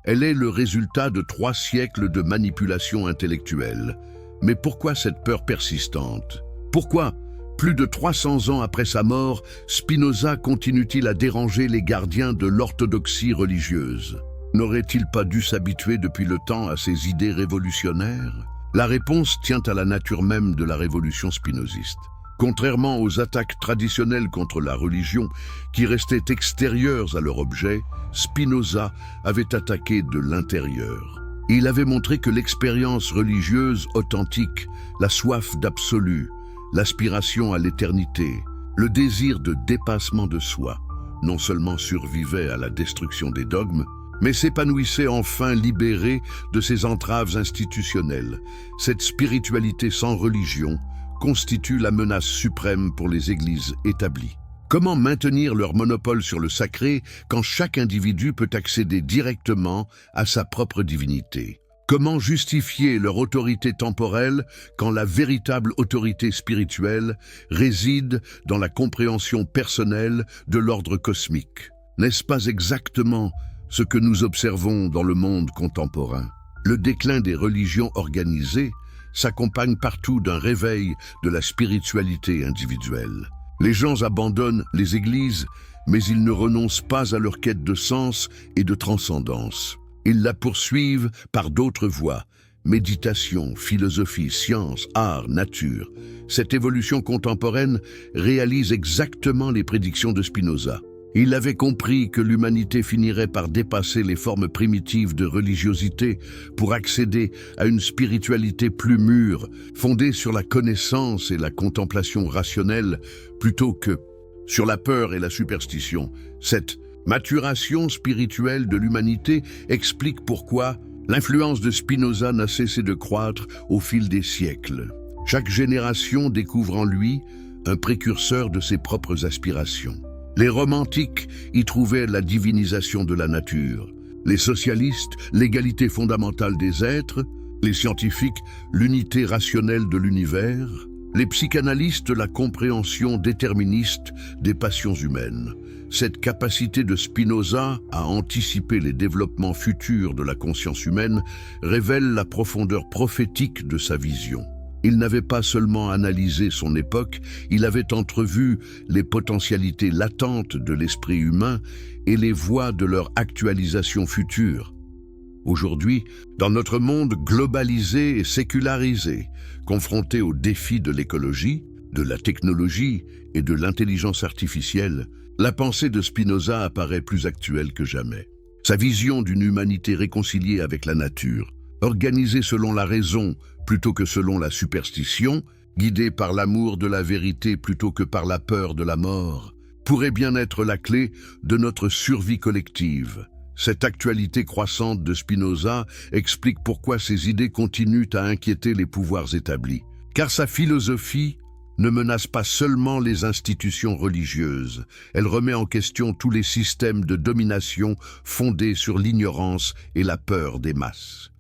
Elle est le résultat de 3 siècles de manipulation intellectuelle. Mais pourquoi cette peur persistante? Pourquoi, plus de 300 ans après sa mort, Spinoza continue-t-il à déranger les gardiens de l'orthodoxie religieuse? N'aurait-il pas dû s'habituer depuis le temps à ces idées révolutionnaires? La réponse tient à la nature même de la révolution spinoziste. Contrairement aux attaques traditionnelles contre la religion qui restaient extérieures à leur objet, Spinoza avait attaqué de l'intérieur. Il avait montré que l'expérience religieuse authentique, la soif d'absolu, l'aspiration à l'éternité, le désir de dépassement de soi, non seulement survivaient à la destruction des dogmes, mais s'épanouissaient enfin libérés de ces entraves institutionnelles. Cette spiritualité sans religion constitue la menace suprême pour les églises établies. Comment maintenir leur monopole sur le sacré quand chaque individu peut accéder directement à sa propre divinité? Comment justifier leur autorité temporelle quand la véritable autorité spirituelle réside dans la compréhension personnelle de l'ordre cosmique? N'est-ce pas exactement ce que nous observons dans le monde contemporain? Le déclin des religions organisées s'accompagne partout d'un réveil de la spiritualité individuelle. Les gens abandonnent les églises, mais ils ne renoncent pas à leur quête de sens et de transcendance. Ils la poursuivent par d'autres voies, méditation, philosophie, science, art, nature. Cette évolution contemporaine réalise exactement les prédictions de Spinoza. Il avait compris que l'humanité finirait par dépasser les formes primitives de religiosité pour accéder à une spiritualité plus mûre, fondée sur la connaissance et la contemplation rationnelle, plutôt que sur la peur et la superstition. Cette maturation spirituelle de l'humanité explique pourquoi l'influence de Spinoza n'a cessé de croître au fil des siècles. Chaque génération découvre en lui un précurseur de ses propres aspirations. Les romantiques y trouvaient la divinisation de la nature, les socialistes, l'égalité fondamentale des êtres, les scientifiques, l'unité rationnelle de l'univers, les psychanalystes, la compréhension déterministe des passions humaines. Cette capacité de Spinoza à anticiper les développements futurs de la conscience humaine révèle la profondeur prophétique de sa vision. Il n'avait pas seulement analysé son époque, il avait entrevu les potentialités latentes de l'esprit humain et les voies de leur actualisation future. Aujourd'hui, dans notre monde globalisé et sécularisé, confronté aux défis de l'écologie, de la technologie et de l'intelligence artificielle, la pensée de Spinoza apparaît plus actuelle que jamais. Sa vision d'une humanité réconciliée avec la nature, organisée selon la raison plutôt que selon la superstition, guidée par l'amour de la vérité plutôt que par la peur de la mort, pourrait bien être la clé de notre survie collective. Cette actualité croissante de Spinoza explique pourquoi ses idées continuent à inquiéter les pouvoirs établis. Car sa philosophie ne menace pas seulement les institutions religieuses, elle remet en question tous les systèmes de domination fondés sur l'ignorance et la peur des masses.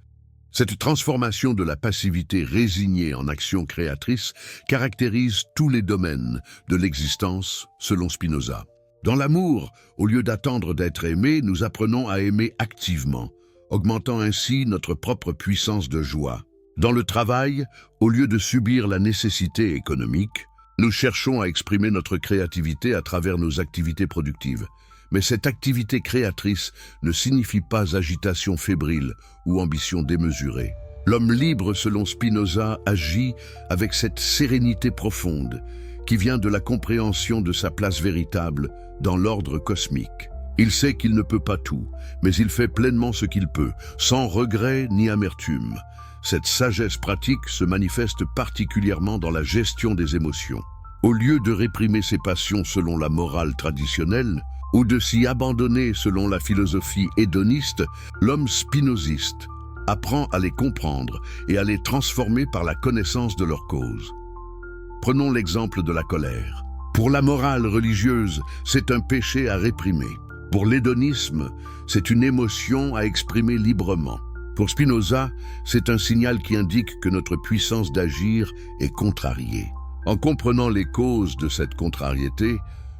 Cette transformation de la passivité résignée en action créatrice caractérise tous les domaines de l'existence selon Spinoza. Dans l'amour, au lieu d'attendre d'être aimé, nous apprenons à aimer activement, augmentant ainsi notre propre puissance de joie. Dans le travail, au lieu de subir la nécessité économique, nous cherchons à exprimer notre créativité à travers nos activités productives. Mais cette activité créatrice ne signifie pas agitation fébrile ou ambition démesurée. L'homme libre, selon Spinoza, agit avec cette sérénité profonde qui vient de la compréhension de sa place véritable dans l'ordre cosmique. Il sait qu'il ne peut pas tout, mais il fait pleinement ce qu'il peut, sans regret ni amertume. Cette sagesse pratique se manifeste particulièrement dans la gestion des émotions. Au lieu de réprimer ses passions selon la morale traditionnelle, ou de s'y abandonner selon la philosophie hédoniste, l'homme spinoziste apprend à les comprendre et à les transformer par la connaissance de leur cause. Prenons l'exemple de la colère. Pour la morale religieuse, c'est un péché à réprimer. Pour l'hédonisme, c'est une émotion à exprimer librement. Pour Spinoza, c'est un signal qui indique que notre puissance d'agir est contrariée. En comprenant les causes de cette contrariété,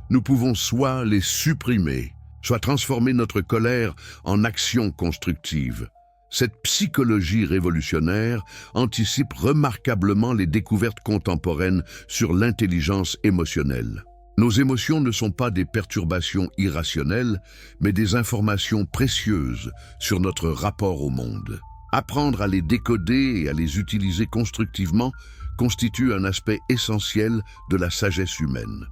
nous pouvons soit les supprimer, soit transformer notre colère en action constructive. Cette psychologie révolutionnaire anticipe remarquablement les découvertes contemporaines sur l'intelligence émotionnelle. Nos émotions ne sont pas des perturbations irrationnelles, mais des informations précieuses sur notre rapport au monde. Apprendre à les décoder et à les utiliser constructivement constitue un aspect essentiel de la sagesse humaine.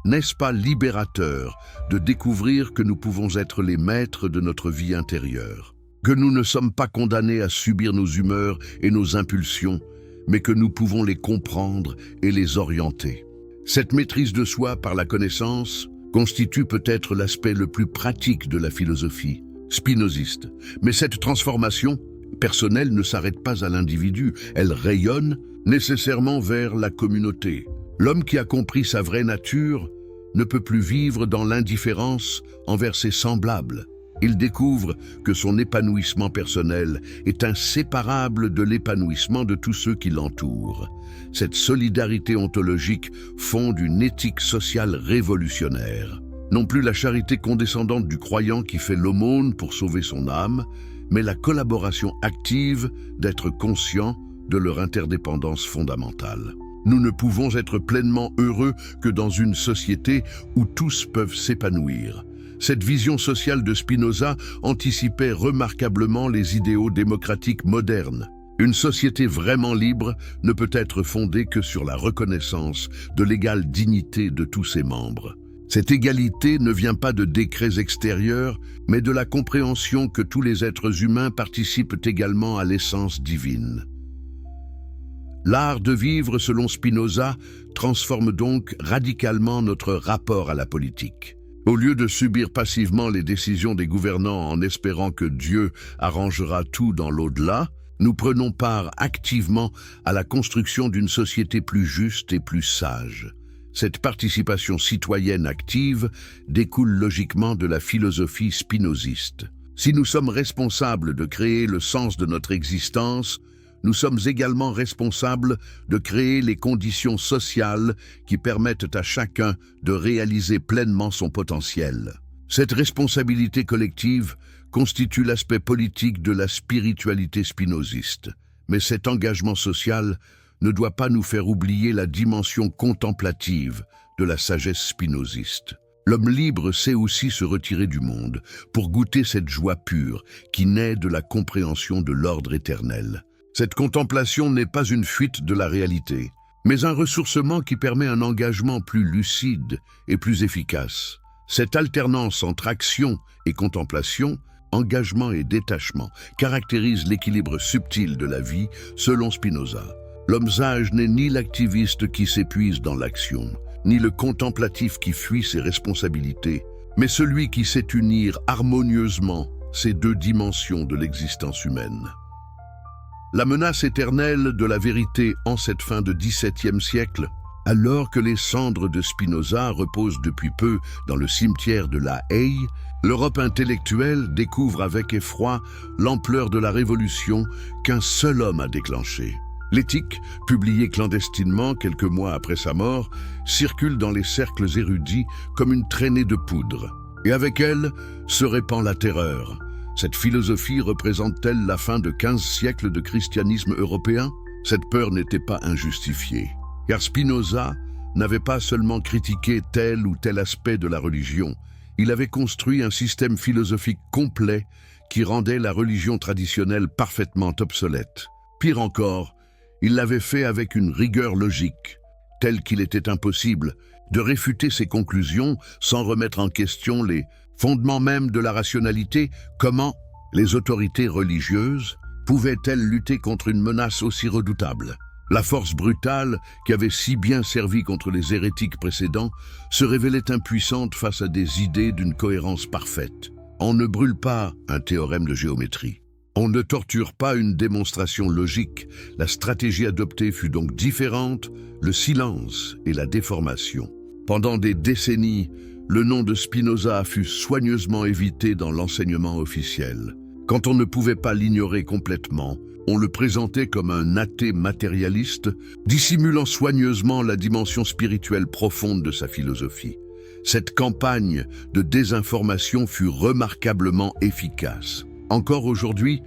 N'est-ce pas libérateur de découvrir que nous pouvons être les maîtres de notre vie intérieure, que nous ne sommes pas condamnés à subir nos humeurs et nos impulsions, mais que nous pouvons les comprendre et les orienter? Cette maîtrise de soi par la connaissance constitue peut-être l'aspect le plus pratique de la philosophie spinoziste. Mais cette transformation personnelle ne s'arrête pas à l'individu, elle rayonne nécessairement vers la communauté. L'homme qui a compris sa vraie nature ne peut plus vivre dans l'indifférence envers ses semblables. Il découvre que son épanouissement personnel est inséparable de l'épanouissement de tous ceux qui l'entourent. Cette solidarité ontologique fonde une éthique sociale révolutionnaire. Non plus la charité condescendante du croyant qui fait l'aumône pour sauver son âme, mais la collaboration active d'être conscient de leur interdépendance fondamentale. Nous ne pouvons être pleinement heureux que dans une société où tous peuvent s'épanouir. Cette vision sociale de Spinoza anticipait remarquablement les idéaux démocratiques modernes. Une société vraiment libre ne peut être fondée que sur la reconnaissance de l'égale dignité de tous ses membres. Cette égalité ne vient pas de décrets extérieurs, mais de la compréhension que tous les êtres humains participent également à l'essence divine. L'art de vivre, selon Spinoza, transforme donc radicalement notre rapport à la politique. Au lieu de subir passivement les décisions des gouvernants en espérant que Dieu arrangera tout dans l'au-delà, nous prenons part activement à la construction d'une société plus juste et plus sage. Cette participation citoyenne active découle logiquement de la philosophie spinoziste. Si nous sommes responsables de créer le sens de notre existence, nous sommes également responsables de créer les conditions sociales qui permettent à chacun de réaliser pleinement son potentiel. Cette responsabilité collective constitue l'aspect politique de la spiritualité spinoziste. Mais cet engagement social ne doit pas nous faire oublier la dimension contemplative de la sagesse spinoziste. L'homme libre sait aussi se retirer du monde pour goûter cette joie pure qui naît de la compréhension de l'ordre éternel. Cette contemplation n'est pas une fuite de la réalité, mais un ressourcement qui permet un engagement plus lucide et plus efficace. Cette alternance entre action et contemplation, engagement et détachement, caractérise l'équilibre subtil de la vie selon Spinoza. L'homme sage n'est ni l'activiste qui s'épuise dans l'action, ni le contemplatif qui fuit ses responsabilités, mais celui qui sait unir harmonieusement ces deux dimensions de l'existence humaine. La menace éternelle de la vérité en cette fin de XVIIe siècle, alors que les cendres de Spinoza reposent depuis peu dans le cimetière de La Haye, l'Europe intellectuelle découvre avec effroi l'ampleur de la révolution qu'un seul homme a déclenchée. L'éthique, publiée clandestinement quelques mois après sa mort, circule dans les cercles érudits comme une traînée de poudre. Et avec elle se répand la terreur. Cette philosophie représente-t-elle la fin de 15 siècles de christianisme européen? Cette peur n'était pas injustifiée, car Spinoza n'avait pas seulement critiqué tel ou tel aspect de la religion, il avait construit un système philosophique complet qui rendait la religion traditionnelle parfaitement obsolète. Pire encore, il l'avait fait avec une rigueur logique, telle qu'il était impossible de réfuter ses conclusions sans remettre en question les fondements même de la rationalité. Comment les autorités religieuses pouvaient-elles lutter contre une menace aussi redoutable? La force brutale, qui avait si bien servi contre les hérétiques précédents, se révélait impuissante face à des idées d'une cohérence parfaite. On ne brûle pas un théorème de géométrie. On ne torture pas une démonstration logique. La stratégie adoptée fut donc différente, le silence et la déformation. Pendant des décennies, le nom de Spinoza fut soigneusement évité dans l'enseignement officiel. Quand on ne pouvait pas l'ignorer complètement, on le présentait comme un athée matérialiste, dissimulant soigneusement la dimension spirituelle profonde de sa philosophie. Cette campagne de désinformation fut remarquablement efficace. Encore aujourd'hui,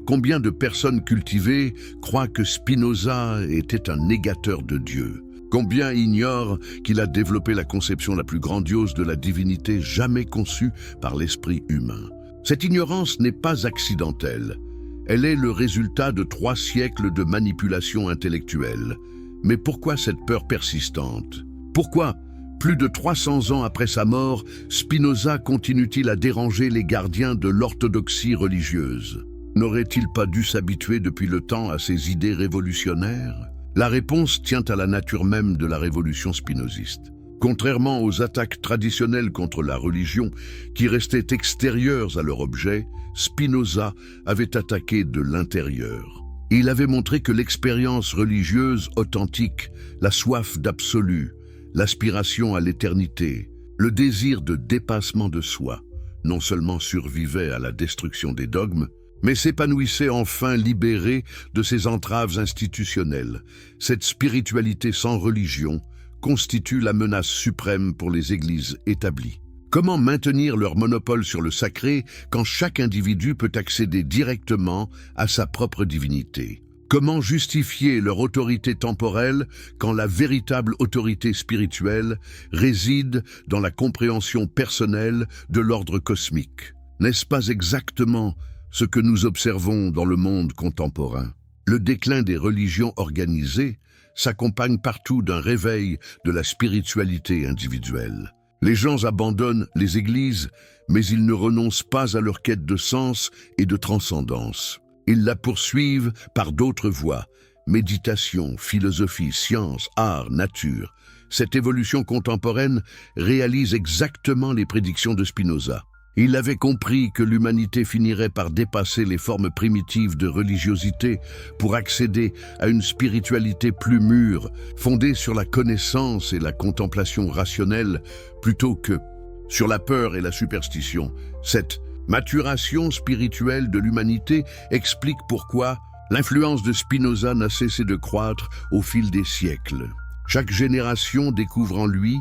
combien de personnes cultivées croient que Spinoza était un négateur de Dieu? Combien ignorent qu'il a développé la conception la plus grandiose de la divinité jamais conçue par l'esprit humain? Cette ignorance n'est pas accidentelle. Elle est le résultat de 3 siècles de manipulation intellectuelle. Mais pourquoi cette peur persistante? Pourquoi, plus de 300 ans après sa mort, Spinoza continue-t-il à déranger les gardiens de l'orthodoxie religieuse? N'aurait-il pas dû s'habituer depuis le temps à ces idées révolutionnaires? La réponse tient à la nature même de la révolution spinoziste. Contrairement aux attaques traditionnelles contre la religion qui restaient extérieures à leur objet, Spinoza avait attaqué de l'intérieur. Il avait montré que l'expérience religieuse authentique, la soif d'absolu, l'aspiration à l'éternité, le désir de dépassement de soi, non seulement survivaient à la destruction des dogmes, mais s'épanouissaient enfin libérés de ces entraves institutionnelles. Cette spiritualité sans religion constitue la menace suprême pour les églises établies. Comment maintenir leur monopole sur le sacré quand chaque individu peut accéder directement à sa propre divinité? Comment justifier leur autorité temporelle quand la véritable autorité spirituelle réside dans la compréhension personnelle de l'ordre cosmique? N'est-ce pas exactement ce que nous observons dans le monde contemporain? Le déclin des religions organisées s'accompagne partout d'un réveil de la spiritualité individuelle. Les gens abandonnent les églises, mais ils ne renoncent pas à leur quête de sens et de transcendance. Ils la poursuivent par d'autres voies, méditation, philosophie, science, art, nature. Cette évolution contemporaine réalise exactement les prédictions de Spinoza. Il avait compris que l'humanité finirait par dépasser les formes primitives de religiosité pour accéder à une spiritualité plus mûre, fondée sur la connaissance et la contemplation rationnelle, plutôt que sur la peur et la superstition. Cette maturation spirituelle de l'humanité explique pourquoi l'influence de Spinoza n'a cessé de croître au fil des siècles. Chaque génération découvre en lui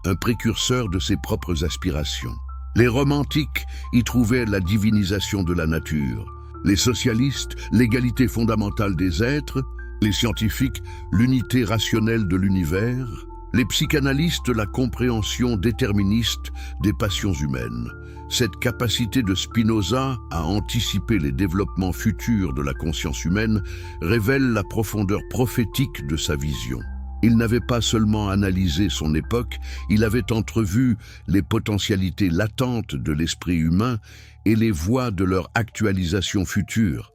un précurseur de ses propres aspirations. Les romantiques y trouvaient la divinisation de la nature, les socialistes, l'égalité fondamentale des êtres, les scientifiques, l'unité rationnelle de l'univers, les psychanalystes, la compréhension déterministe des passions humaines. Cette capacité de Spinoza à anticiper les développements futurs de la conscience humaine révèle la profondeur prophétique de sa vision. Il n'avait pas seulement analysé son époque, il avait entrevu les potentialités latentes de l'esprit humain et les voies de leur actualisation future.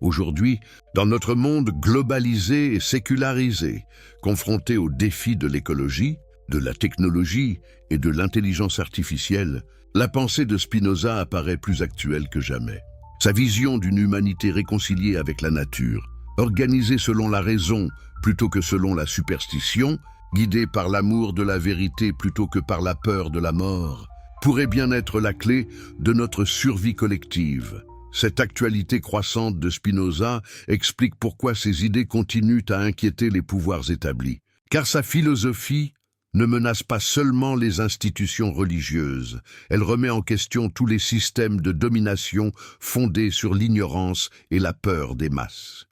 Aujourd'hui, dans notre monde globalisé et sécularisé, confronté aux défis de l'écologie, de la technologie et de l'intelligence artificielle, la pensée de Spinoza apparaît plus actuelle que jamais. Sa vision d'une humanité réconciliée avec la nature, organisée selon la raison plutôt que selon la superstition, guidée par l'amour de la vérité plutôt que par la peur de la mort, pourrait bien être la clé de notre survie collective. Cette actualité croissante de Spinoza explique pourquoi ses idées continuent à inquiéter les pouvoirs établis. Car sa philosophie ne menace pas seulement les institutions religieuses, elle remet en question tous les systèmes de domination fondés sur l'ignorance et la peur des masses.